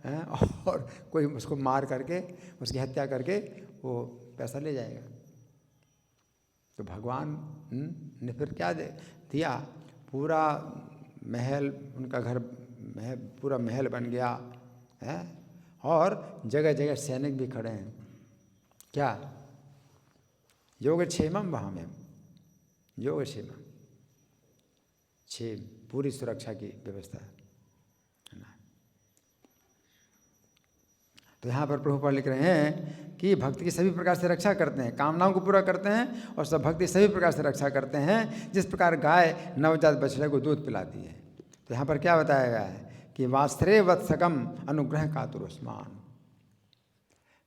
है, और कोई उसको मार करके उसकी हत्या करके वो पैसा ले जाएगा। तो भगवान ने फिर क्या दिया, पूरा महल, उनका घर पूरा महल बन गया है, और जगह जगह सैनिक भी खड़े हैं। क्या? योगक्षेमम वहाम्यम, योगक्षेमम, क्षेम, पूरी सुरक्षा की व्यवस्था है ना। तो यहाँ पर प्रभुपाद लिख रहे हैं कि भक्ति की सभी प्रकार से रक्षा करते हैं, कामनाओं को पूरा करते हैं और सब भक्ति सभी प्रकार से रक्षा करते हैं, जिस प्रकार गाय नवजात बछड़े को दूध पिलाती है। तो यहाँ पर क्या बताया गया है कि वात्सरे वत्सकम अनुग्रह कातुरुष्मान।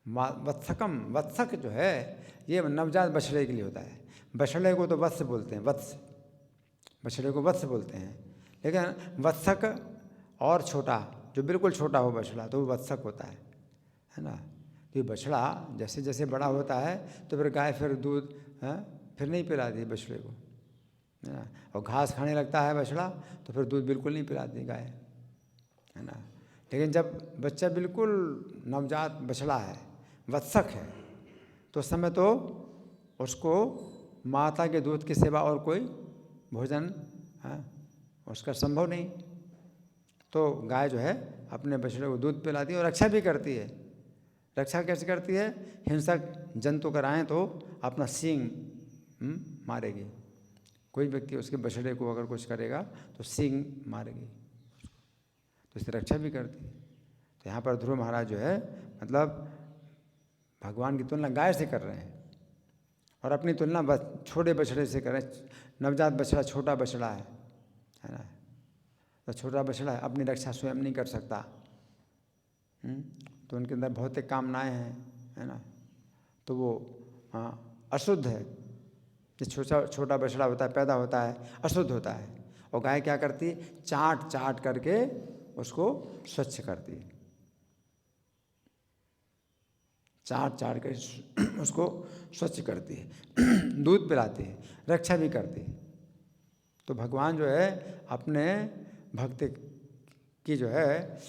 वत्सकम, वत्सक जो है ये नवजात बछड़े के लिए होता है। बछड़े को तो वत्स बोलते हैं, वत्स, बछड़े को वत्स बोलते हैं, लेकिन वत्सक और छोटा, जो बिल्कुल छोटा हो बछड़ा, तो वो वत्सक होता है ना। तो ये बछड़ा जैसे जैसे बड़ा होता है तो फिर गाय फिर दूध फिर नहीं पिलाती बछड़े को, है ना। और घास खाने लगता है बछड़ा तो फिर दूध बिल्कुल नहीं पिलाती गाय, है ना। लेकिन जब बच्चा बिल्कुल नवजात बछड़ा है, वत्सक है, तो उस समय तो उसको माता के दूध के सिवा और कोई भोजन उसका संभव नहीं। तो गाय जो है अपने बछड़े को दूध पिलाती है और रक्षा भी करती है। रक्षा कैसे करती है? हिंसक जंतु अगर आएँ तो अपना सींग मारेगी। कोई व्यक्ति उसके बछड़े को अगर कुछ करेगा तो सींग मारेगी, तो इससे रक्षा भी करती है। तो यहाँ पर ध्रुव महाराज जो है मतलब भगवान की तुलना गाय से कर रहे हैं और अपनी तुलना बस छोटे बछड़े से करें। नवजात बछड़ा छोटा बछड़ा है ना। तो छोटा बछड़ा है, अपनी रक्षा स्वयं नहीं कर सकता, तो उनके अंदर भौतिक कामनाएं हैं, है ना। तो वो अशुद्ध है। जो छोटा बछड़ा होता है, पैदा होता है, अशुद्ध होता है। और गाय क्या करती है? चाट चाट करके उसको स्वच्छ करती है, चाट चाट कर उसको स्वच्छ करती है, दूध पिलाती है, रक्षा भी करती है। तो भगवान जो है अपने भक्त की जो है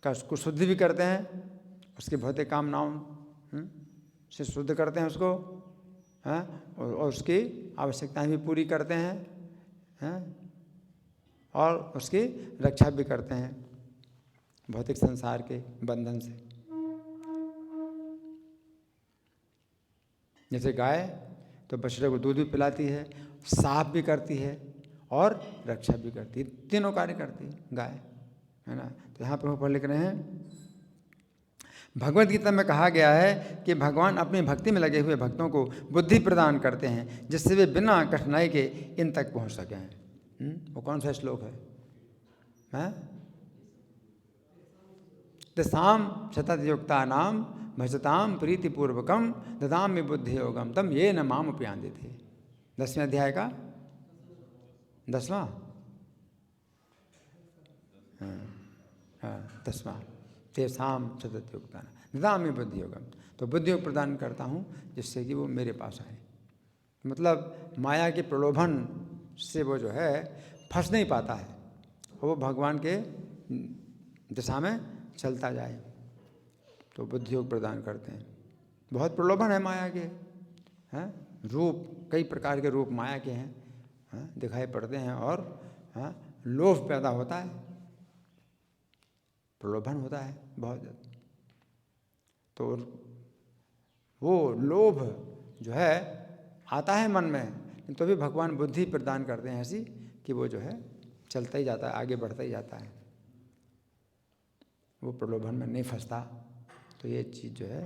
का उसको शुद्ध भी करते हैं, उसकी भौतिक कामनाओं से शुद्ध करते हैं उसको, हैं, और उसकी आवश्यकताएं भी पूरी करते हैं, और उसकी रक्षा भी करते हैं भौतिक संसार के बंधन से। जैसे गाय तो बछड़े को दूध भी पिलाती है, साफ भी करती है और रक्षा भी करती है, तीनों कार्य करती है गाय, है ना। तो यहाँ पर लिख रहे हैं भगवद गीता में कहा गया है कि भगवान अपनी भक्ति में लगे हुए भक्तों को बुद्धि प्रदान करते हैं जिससे वे बिना कठिनाई के इन तक पहुँच सकें। वो कौन सा श्लोक है? तेषां सततयुक्ता नाम भजताम प्रीतिपूर्वकम ददामि बुद्धि योगम तम ये न माम उपयांति थे। 10वें अध्याय का 10वां 10वां तेषां सततयुक्ता ददामि बुद्धि योगम। तो बुद्धि योग प्रदान करता हूँ जिससे कि वो मेरे पास आए। मतलब माया के प्रलोभन से वो जो है फंस नहीं पाता है, वो भगवान के दिशा में चलता जाए, तो बुद्धि योग प्रदान करते हैं। बहुत प्रलोभन है माया के, हैं, रूप, कई प्रकार के रूप माया के हैं, दिखाई पड़ते हैं, और लोभ पैदा होता है, प्रलोभन होता है बहुत ज़्यादा। तो वो लोभ जो है आता है मन में, तो भी भगवान बुद्धि प्रदान करते हैं ऐसी कि वो जो है चलता ही जाता है, आगे बढ़ता ही जाता है, वो प्रलोभन में नहीं फंसता। तो ये चीज़ जो है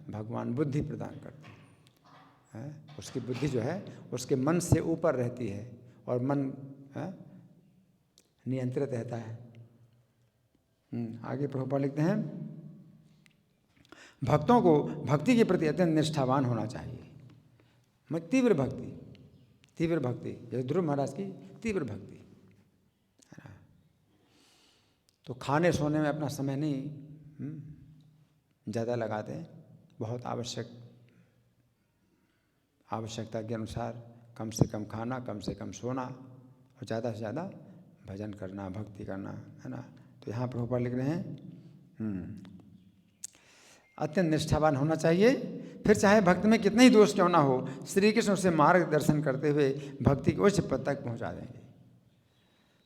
भगवान बुद्धि प्रदान करते हैं। उसकी बुद्धि जो है उसके मन से ऊपर रहती है और मन नियंत्रित रहता है। आगे प्रभुपाद लिखते हैं भक्तों को भक्ति के प्रति अत्यंत निष्ठावान होना चाहिए। तीव्र भक्ति, तीव्र भक्ति, जैसे ध्रुव महाराज की तीव्र भक्ति, है ना। तो खाने सोने में अपना समय नहीं ज़्यादा लगाते, बहुत आवश्यकता के अनुसार कम से कम खाना, कम से कम सोना और ज़्यादा से ज़्यादा भजन करना, भक्ति करना, है ना। तो यहाँ प्रभुपाद लिख रहे हैं अत्यंत निष्ठावान होना चाहिए। फिर चाहे भक्त में कितने ही दोष क्यों ना हो, श्री कृष्ण उसे मार्गदर्शन करते हुए भक्ति के उच्च पद तक पहुँचा देंगे।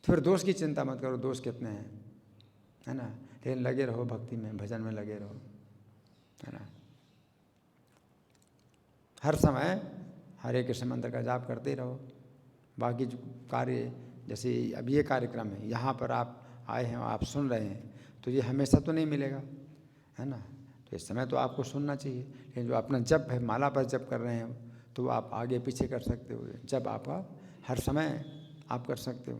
फिर दोष की चिंता मत करो, दोष कितने हैं, है ना। लेकिन लगे रहो भक्ति में, भजन में लगे रहो, है ना। हर समय हरे कृष्ण मंत्र का जाप करते ही रहो। बाकी जो कार्य, जैसे अब ये कार्यक्रम है, यहाँ पर आप आए हैं, आप सुन रहे हैं, तो ये हमेशा तो नहीं मिलेगा, है ना। तो इस समय तो आपको सुनना चाहिए, लेकिन जो अपना जप है, माला पर जप कर रहे हैं, तो आप आगे पीछे कर सकते हो। जप आपका हर समय आप कर सकते हो।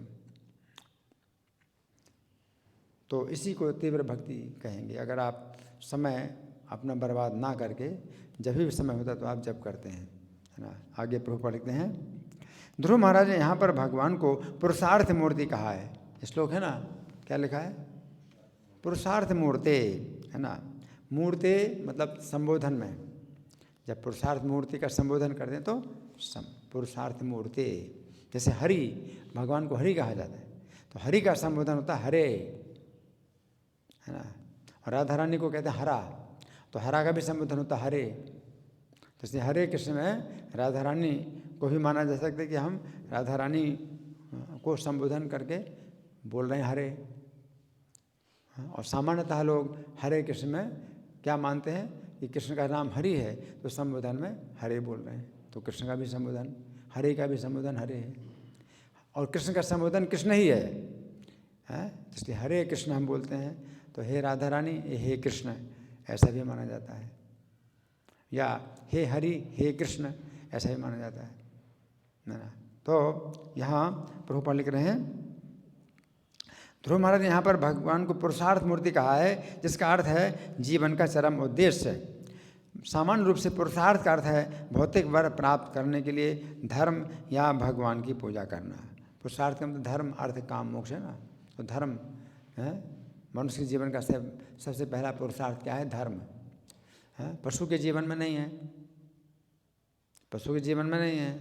तो इसी को तीव्र भक्ति कहेंगे। अगर आप समय अपना बर्बाद ना करके जब भी समय होता है तो आप जप करते हैं, है ना। आगे प्रभुपाद लिखते हैं, ध्रुव महाराज ने यहाँ पर भगवान को पुरुषार्थ मूर्ति कहा है। श्लोक है ना, क्या लिखा है? पुरुषार्थ मूर्ते, है ना। मूर्ते मतलब संबोधन में, जब पुरुषार्थ मूर्ति का संबोधन करते हैं तो पुरुषार्थ मूर्ते। जैसे हरि, भगवान को हरि कहा जाता है, तो हरि का संबोधन होता है हरे, है ना। और राधा रानी को कहते हैं हरा, तो हरा का भी संबोधन होता है हरे। जैसे हरे कृष्ण में राधा रानी को भी माना जा सकता है कि हम राधा रानी को संबोधन करके बोल रहे हैं हरे। और सामान्यतः लोग हरे कृष्ण में क्या मानते हैं कि कृष्ण का नाम हरि है, तो संबोधन में हरे बोल रहे हैं। तो कृष्ण का भी संबोधन, हरे का भी संबोधन हरे है, और कृष्ण का संबोधन कृष्ण ही है, इसलिए हरे कृष्ण हम बोलते हैं। तो हे राधा रानी, हे कृष्ण, ऐसा भी माना जाता है, या हे हरि, हे कृष्ण, ऐसा ही माना जाता है ना। तो यहाँ प्रभुपाद लिख रहे हैं, ध्रुव महाराज ने यहाँ पर भगवान को पुरुषार्थ मूर्ति कहा है, जिसका अर्थ है जीवन का चरम उद्देश्य। सामान्य रूप से पुरुषार्थ का अर्थ है भौतिक वर प्राप्त करने के लिए धर्म या भगवान की पूजा करना। पुरुषार्थ का मतलब धर्म, अर्थ, काम, मोक्ष है ना। तो धर्म है मनुष्य के जीवन का सबसे पहला पुरुषार्थ क्या है? धर्म है। पशु के जीवन में नहीं है, पशु के जीवन में नहीं है।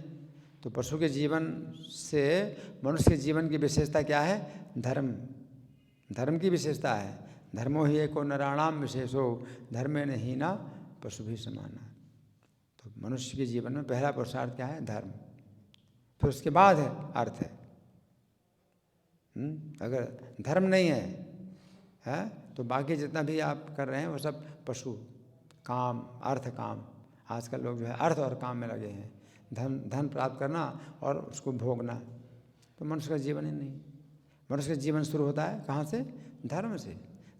तो पशु के जीवन से मनुष्य के जीवन की विशेषता क्या है? धर्म, धर्म की विशेषता है। धर्मो ही एको नराणाम विशेषो धर्मे न हीना पशु भी समाना। तो मनुष्य के जीवन में पहला पुरुषार्थ क्या है? धर्म। फिर उसके बाद है अर्थ है। अगर धर्म नहीं है तो बाकी जितना भी आप कर रहे हैं वो सब पशु, काम, अर्थ, काम। आजकल लोग जो है अर्थ और काम में लगे हैं, धन प्राप्त करना और उसको भोगना। तो मनुष्य का जीवन ही नहीं। मनुष्य का जीवन शुरू होता है कहाँ से? धर्म से।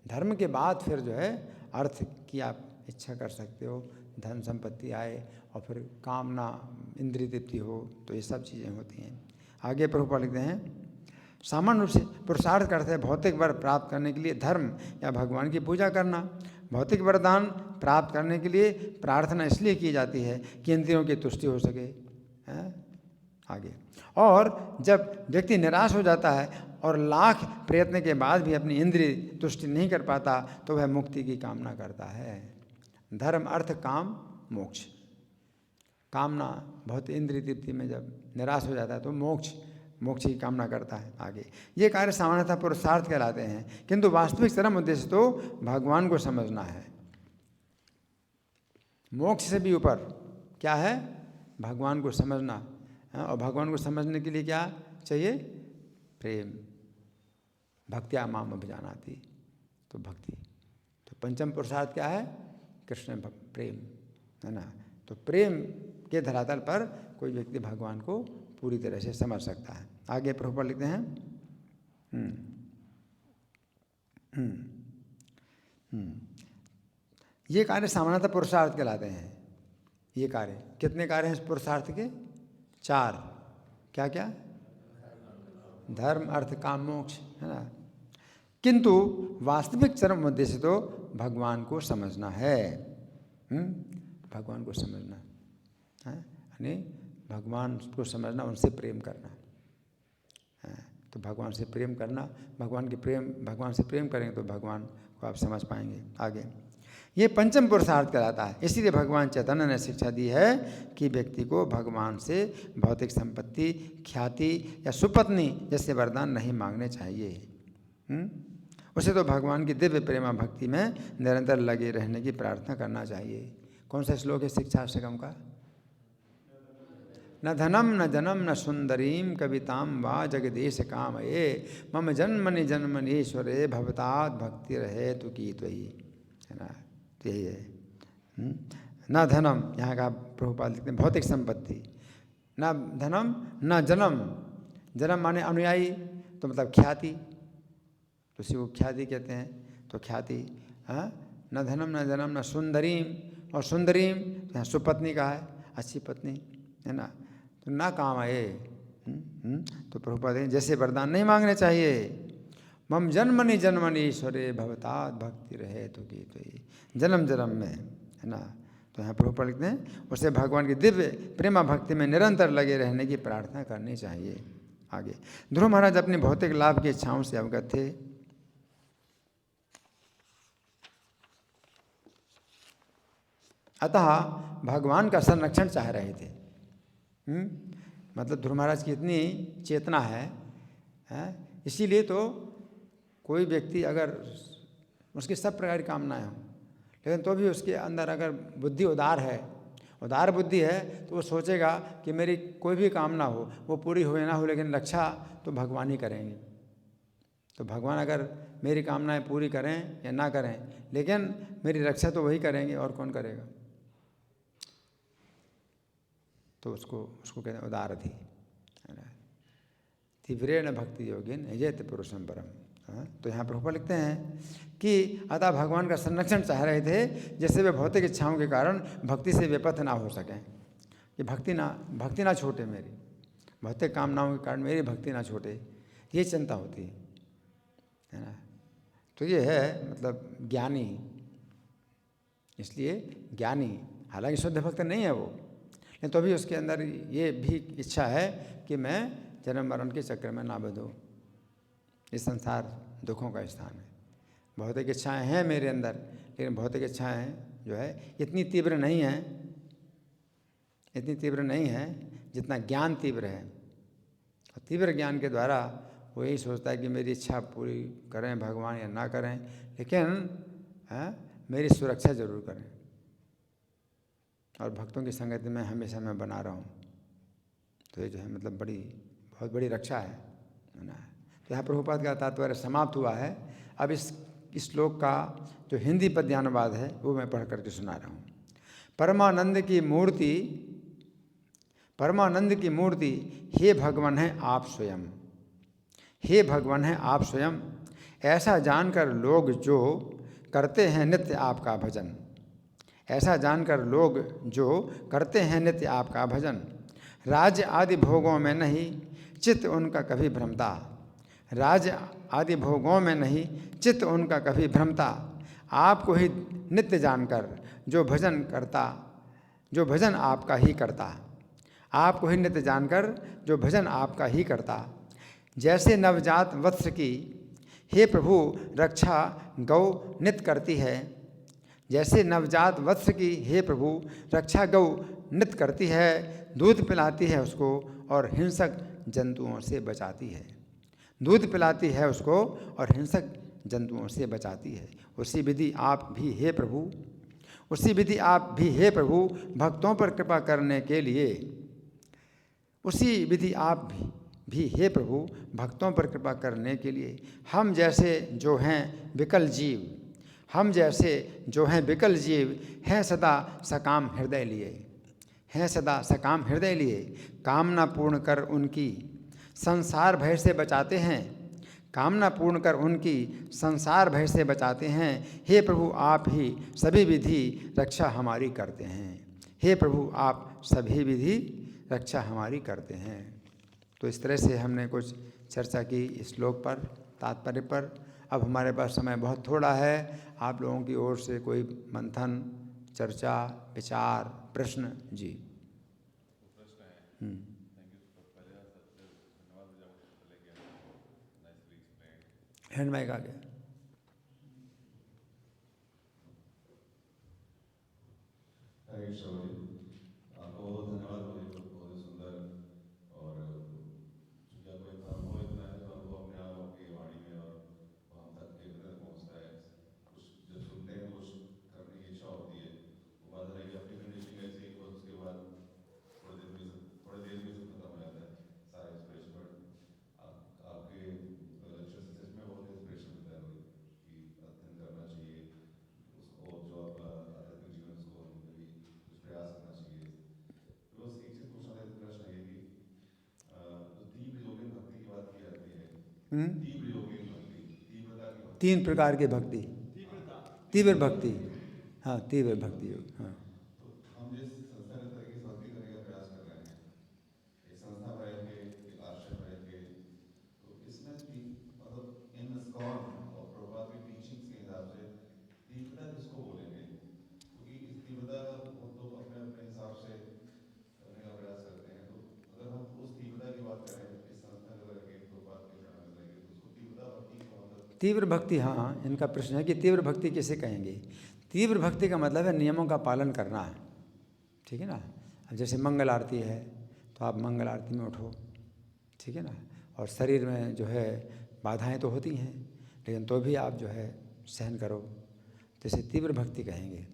धर्म के बाद फिर जो है अर्थ की आप इच्छा कर सकते हो, धन संपत्ति आए, और फिर कामना, इंद्रिय तृप्ति हो, तो ये सब चीज़ें होती हैं। आगे प्रभुपाद लिखते हैं, सामान्य रूप से पुरुषार्थ करते हैं भौतिक वर प्राप्त करने के लिए धर्म या भगवान की पूजा करना। भौतिक वरदान प्राप्त करने के लिए प्रार्थना इसलिए की जाती है कि इंद्रियों की तुष्टि हो सके। आगे, और जब व्यक्ति निराश हो जाता है और लाख प्रयत्न के बाद भी अपनी इंद्रिय तुष्टि नहीं कर पाता, तो वह मुक्ति की कामना करता है। धर्म, अर्थ, काम, मोक्ष। कामना बहुत इंद्रिय तृप्ति में जब निराश हो जाता है तो मोक्ष की कामना करता है। आगे, ये कार्य सामान्यतः पुरुषार्थ कहलाते हैं, किंतु वास्तविक चरम उद्देश्य तो भगवान को समझना है। मोक्ष से भी ऊपर क्या है? भगवान को समझना। और भगवान को समझने के लिए क्या चाहिए? प्रेम। भक्त्या माम अभिजानाति, तो भक्ति। तो पंचम पुरुषार्थ क्या है? कृष्ण प्रेम, है ना। तो प्रेम के धरातल पर कोई व्यक्ति भगवान को पूरी तरह से समझ सकता है। आगे प्रभुपाद लिखते हैं, ये कार्य सामान्यतः पुरुषार्थ कहलाते हैं। ये कार्य, कितने कार्य हैं इस पुरुषार्थ के? 4। क्या क्या? धर्म, अर्थ, काम, मोक्ष, है ना। किंतु वास्तविक चरम उद्देश्य तो भगवान को समझना है। भगवान को समझना है, यानी भगवान को समझना, उनसे प्रेम करना। तो भगवान से प्रेम करना, भगवान से प्रेम करेंगे तो भगवान को आप समझ पाएंगे। आगे, ये पंचम पुरुषार्थ कहलाता है। इसीलिए भगवान चैतन्य ने शिक्षा दी है कि व्यक्ति को भगवान से भौतिक संपत्ति, ख्याति या सुपत्नी जैसे वरदान नहीं मांगने चाहिए। उसे तो भगवान की दिव्य प्रेमा भक्ति में निरंतर लगे रहने की प्रार्थना करना चाहिए। कौन सा श्लोक है शिक्षाष्टकम का? न धनम न जनम न सुंदरीम कविताम वा जगदीश काम ये मम जन्मनि जन्मनीश्वरे भवतात भक्ति रहे तु की त्वयि, है ना। तो यही है। न धनम, यहाँ का प्रभुपाद लिखते हैं भौतिक संपत्ति। न धनम न जन्म, जन्म माने अनुयायी, तो मतलब ख्याति, तो उसी को ख्याति कहते हैं। तो ख्याति, न धनम न जनम न सुंदरीम, और सुंदरीम यहाँ सुपत्नी का है, अच्छी पत्नी है ना, तो ना काम आए। तो प्रभुपाद कहें जैसे वरदान नहीं मांगने चाहिए। मम जन्मनि जन्मनि ईश्वरे भवतात भक्ति रहे तो की तो जन्म जन्म में है ना। तो यहाँ प्रभुपाद लिखते हैं उसे भगवान की दिव्य प्रेमा भक्ति में निरंतर लगे रहने की प्रार्थना करनी चाहिए। आगे ध्रुव महाराज अपनी भौतिक लाभ की इच्छाओं से अवगत थे। अतः भगवान का संरक्षण चाह रहे थे। मतलब ध्रुव महाराज की इतनी चेतना है, इसीलिए तो कोई व्यक्ति अगर उसकी सब प्रकार की कामनाएं हों, लेकिन तो भी उसके अंदर अगर बुद्धि उदार है, उदार बुद्धि है, तो वो सोचेगा कि मेरी कोई भी कामना हो वो पूरी हो या ना हो, लेकिन रक्षा तो भगवान ही करेंगे। तो भगवान अगर मेरी कामनाएं पूरी करें या ना करें, लेकिन मेरी रक्षा तो वही करेंगे, और कौन करेगा। तो उसको कहते हैं उदारधि। तीव्रेण भक्ति योगिन यजेत पुरुषम परम। तो यहाँ प्रभुपाद लिखते हैं कि अतः भगवान का संरक्षण चाह रहे थे, जिससे वे भौतिक इच्छाओं के कारण भक्ति से विपथ ना हो सकें, कि भक्ति ना छूटे, मेरी भौतिक कामनाओं के कारण मेरी भक्ति ना छूटे, ये चिंता होती है ना। तो ये है मतलब ज्ञानी, इसलिए ज्ञानी, हालांकि शुद्ध भक्त नहीं है वो, लेकिन तो भी उसके अंदर ये भी इच्छा है कि मैं जन्म मरण के चक्कर में ना बंधूं। इस संसार दुखों का स्थान है। भौतिक इच्छाएं हैं मेरे अंदर, लेकिन भौतिक इच्छाएं जो है इतनी तीव्र नहीं है जितना ज्ञान तीव्र है। और तीव्र ज्ञान के द्वारा वो यही सोचता है कि मेरी इच्छा पूरी करें भगवान या ना करें, लेकिन मेरी सुरक्षा जरूर करें, और भक्तों की संगति में हमेशा मैं बना रहा हूँ। तो ये जो है मतलब बहुत बड़ी रक्षा है ना। तो यहाँ प्रभुपाद का तात्पर्य समाप्त हुआ है। अब इस श्लोक का जो हिंदी पद्यानुवाद है वो मैं पढ़ करके सुना रहा हूँ। परमानंद की मूर्ति हे भगवान है आप स्वयं, हे भगवान है आप स्वयं, ऐसा जानकर लोग जो करते हैं नित्य आपका भजन, ऐसा जानकर लोग जो करते हैं नित्य आपका भजन, राज्य आदि भोगों में नहीं चित्त उनका कभी भ्रमता, राज्य आदि भोगों में नहीं चित्त उनका कभी भ्रमता, आपको ही नित्य जानकर जो भजन आपका ही करता, आपको ही नित्य जानकर जो भजन आपका ही करता। जैसे नवजात वत्स की हे प्रभु रक्षा गौ नित करती है, जैसे नवजात वत्स की हे प्रभु रक्षा गौ नित करती है, दूध पिलाती है उसको और हिंसक जंतुओं से बचाती है, दूध पिलाती है उसको और हिंसक जंतुओं से बचाती है। उसी विधि आप भी हे प्रभु भक्तों पर कृपा करने के लिए, उसी विधि आप भी हे प्रभु भक्तों पर कृपा करने के लिए हम जैसे जो हैं विकल जीव हैं सदा सकाम हृदय लिए, कामना पूर्ण कर उनकी संसार भय से बचाते हैं, कामना पूर्ण कर उनकी संसार भय से बचाते हैं। हे प्रभु आप ही सभी विधि रक्षा हमारी करते हैं, हे प्रभु आप सभी विधि रक्षा हमारी करते हैं। तो इस तरह से हमने कुछ चर्चा की इस श्लोक पर, तात्पर्य पर। अब हमारे पास समय बहुत थोड़ा है, आप लोगों की ओर से कोई मंथन, चर्चा, विचार, प्रश्न? जी हैंड माइक आ गया।
हरे कृष्ण जी, आपका बहुत धन्यवाद जी, बहुत ही सुंदर। और चूंकि आपको अनुभव इतना है, तो अनुभव अपने आप आपकी वाणी में और हम तक केंद्र तक पहुंचता है। कुछ जब सुनते हैं तो कुछ करने की इच्छा होती है। वो बात है कि अपनी कंडीशनिंग ऐसी है कि बस उसके बाद थोड़ी देर में सब खत्म हो जाता है सारा इंस्पिरेशन। बट आपके लेक्चर से सच में बहुत इंस्पिरेशन मिलता है रोहित, कि अध्ययन करना चाहिए उसको, और जो आप आध्यात्मिक जीवन उसको भी कुछ प्रयास करना चाहिए। तो बस एक चीज़ पूछना था, एक प्रश्न है कि जो तीव्र योगिन भक्ति की बात की जाती है, तीव्र योगिन भक्ति, तीव्रता की भक्ति,
3 प्रकार की भक्ति। तीव्र भक्ति, हाँ तीव्र भक्ति योग, हाँ।
तो हम जिस संस्था में तरह की भक्ति करने का प्रयास कर रहे हैं, एक संस्था में रह के, एक आश्रम में रह के, तो इसमें मतलब इन स्कॉन और प्रभुपाद की टीचिंग्स के हिसाब से तीव्रता किसको बोलेंगे? क्योंकि इस तीव्रता का वो तो अपने अपने हिसाब से करने का प्रयास करते हैं। तो अगर हम उस तीव्रता की बात करें इस संस्था में रह के, प्रभुपाद के चरण में रह के, तो उसको तीव्रता भक्ति का मतलब?
तीव्र भक्ति, हाँ, इनका प्रश्न है कि तीव्र भक्ति किसे कहेंगे। तीव्र भक्ति का मतलब है नियमों का पालन करना है, ठीक है ना। अब जैसे मंगल आरती है तो आप मंगल आरती में उठो, ठीक है ना। और शरीर में जो है बाधाएं तो होती हैं, लेकिन तो भी आप जो है सहन करो, तो इसे तीव्र भक्ति कहेंगे।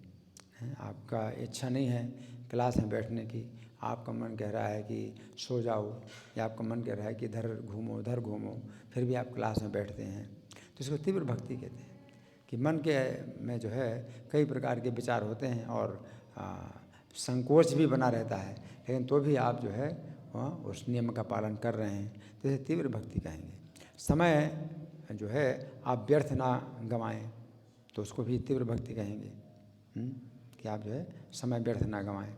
आपका इच्छा नहीं है क्लास में बैठने की, आपका मन कह रहा है कि सो जाओ, या आपका मन कह रहा है कि इधर घूमो उधर घूमो, फिर भी आप क्लास में बैठते हैं, तो इसको तीव्र भक्ति कहते हैं। कि मन के में जो है कई प्रकार के विचार होते हैं और संकोच भी बना रहता है, लेकिन तो भी आप जो है उस नियम का पालन कर रहे हैं, तो इसे तीव्र भक्ति कहेंगे। समय जो है आप व्यर्थ ना गंवाएं, तो उसको भी तीव्र भक्ति कहेंगे। कि आप जो है समय व्यर्थ ना गंवाएं,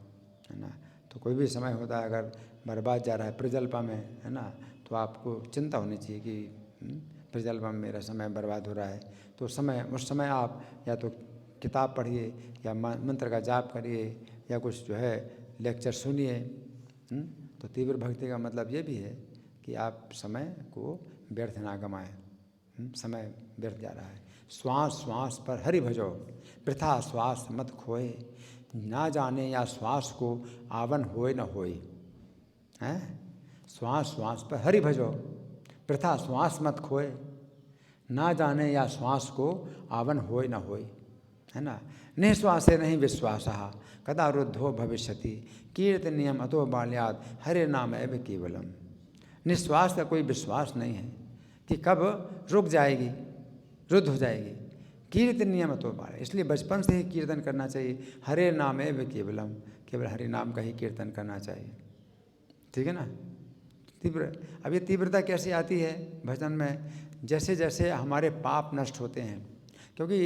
है ना। तो कोई भी समय होता है अगर बर्बाद जा रहा है प्रजल्पा में, है ना, तो आपको चिंता होनी चाहिए कि प्रजल्पा में मेरा समय बर्बाद हो रहा है। तो उस समय आप या तो किताब पढ़िए या मंत्र का जाप करिए या कुछ जो है लेक्चर सुनिए। तो तीव्र भक्ति का मतलब ये भी है कि आप समय को व्यर्थ ना गंवाएं। समय व्यर्थ जा रहा है। श्वास श्वास पर हरि भजो, वृथा श्वास मत खोए, ना जाने या श्वास को आवन होए न होए। हैं, श्वास श्वास पर हरि भजो, वृथा श्वास मत खोए, ना जाने या श्वास को आवन होए न होए, है ना। निःश्वासे नहीं विश्वास, कदा रुद्धो भविष्यति, कीर्तनीयम अतो बाल्याद हरे नाम एव केवलम। निश्वास का कोई विश्वास नहीं है कि कब रुक जाएगी, रुद्ध हो जाएगी। कीर्तनीयम अतो बाल, इसलिए बचपन से ही कीर्तन करना चाहिए। हरे नाम एव केवलम, केवल हरे नाम का ही कीर्तन करना चाहिए, ठीक है ना। तीव्र, अब ये तीव्रता कैसे आती है भजन में? जैसे जैसे हमारे पाप नष्ट होते हैं, क्योंकि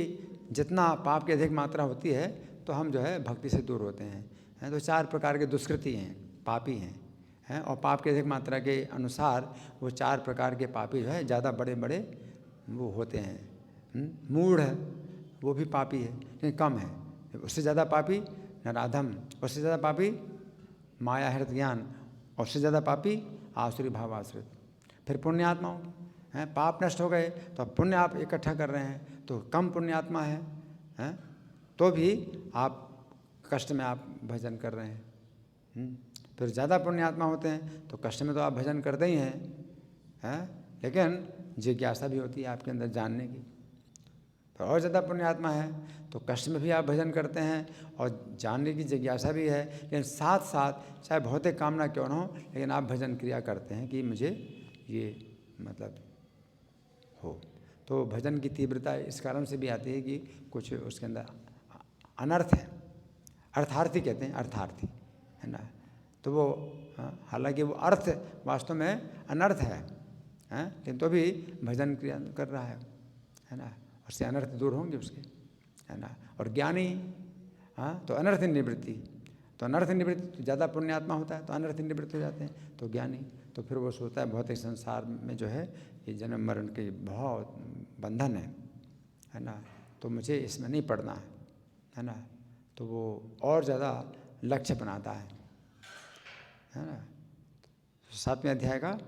जितना पाप की अधिक मात्रा होती है तो हम जो है भक्ति से दूर होते हैं। तो 4 प्रकार के दुष्कृति हैं, पापी हैं, और पाप की अधिक मात्रा के अनुसार वो 4 प्रकार के पापी जो है ज़्यादा बड़े बड़े वो होते हैं। मूढ़ है वो भी पापी है लेकिन कम है, उससे ज़्यादा पापी नराधम, उससे ज़्यादा पापी माया हृत ज्ञान, और उससे ज़्यादा पापी आसुरी भाव आश्रित। फिर पुण्यात्माओं हैं, पाप नष्ट हो गए तो अब पुण्य आप इकट्ठा कर रहे हैं, तो कम पुण्यात्मा हैं, तो भी आप कष्ट में आप भजन कर रहे हैं। फिर ज़्यादा पुण्यात्मा होते हैं तो कष्ट में तो आप भजन करते ही हैं, लेकिन जिज्ञासा भी होती है आपके अंदर जानने की। तो और ज़्यादा पुण्यात्मा है तो कष्ट में भी आप भजन करते हैं और जानने की जिज्ञासा भी है, लेकिन साथ साथ चाहे भौतिक कामना क्यों न हो, लेकिन आप भजन क्रिया करते हैं कि मुझे ये मतलब हो। तो भजन की तीव्रता इस कारण से भी आती है कि कुछ उसके अंदर अनर्थ है, अर्थार्थी कहते हैं, अर्थार्थी, है ना। तो वो हालांकि वो अर्थ वास्तव में अनर्थ है, लेकिन तो भी भजन क्रिया कर रहा है ना। उससे अनर्थ दूर होंगे उसके, है ना। और ज्ञानी तो अनर्थ निवृत्ति, तो अनर्थ निवृत्ति तो ज़्यादा पुण्यात्मा होता है तो अनर्थ निवृत्त हो जाते हैं। तो ज्ञानी तो फिर वो सोचता है भौतिक संसार में जो है ये जन्म मरण के बहुत बंधन है ना, तो मुझे इसमें नहीं पड़ना है ना। तो वो और ज़्यादा लक्ष्य बनाता है ना। 7वें अध्याय का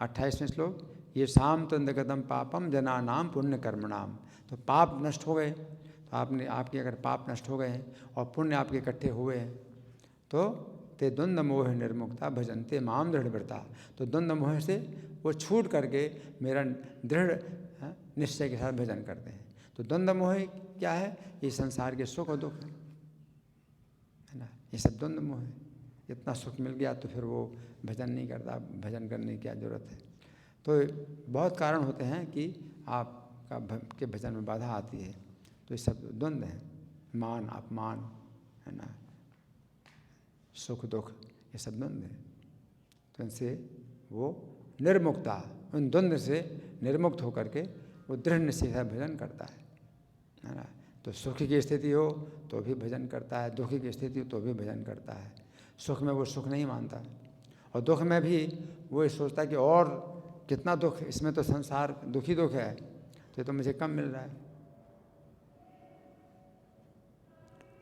28वें श्लोक, ये शाम तंदगतम पापम जना नाम पुण्य कर्मणाम। तो पाप नष्ट हो गए, तो आपके अगर पाप नष्ट हो गए हैं और पुण्य आपके इकट्ठे हुए हैं तो ते द्वंद्व मोह निर्मुक्ता भजनते माम दृढ़ व्रता। तो द्वंद्व मोह से वो छूट करके मेरा दृढ़ निश्चय के साथ भजन करते हैं। तो द्वंद्व मोह क्या है? ये संसार के सुख और दुख है ना, ये सब द्वंद्व मोह है। इतना सुख मिल गया तो फिर वो भजन नहीं करता, भजन करने की क्या जरूरत है। तो बहुत कारण होते हैं कि आपका के भजन में बाधा आती है। तो ये सब द्वंद्व हैं, मान अपमान, है ना, सुख दुख, ये सब द्वंद्व है। तो इनसे वो निर्मुक्ता, उन द्वंद्व से निर्मुक्त होकर के वो दृढ़ निश्चय से भजन करता है ना। तो सुख की स्थिति हो तो भी भजन करता है, दुख की स्थिति हो तो भी भजन करता है। सुख में वो सुख नहीं मानता, और दुख में भी वो ये सोचता है कि और कितना दुख, इसमें तो संसार दुखी दुख है, तो ये तो मुझे कम मिल रहा है।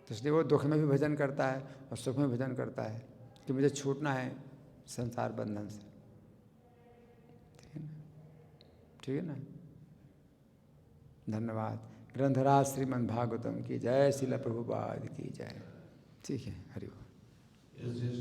तो इसलिए वो दुख में भी भजन करता है और सुख में भजन करता है कि मुझे छूटना है संसार बंधन से। ठीक है ना, ठीक है ना। धन्यवाद। ग्रंथराज श्रीमद् भागवतम की जय, श्रील प्रभुपाद की जय। ठीक है, हरि ओम।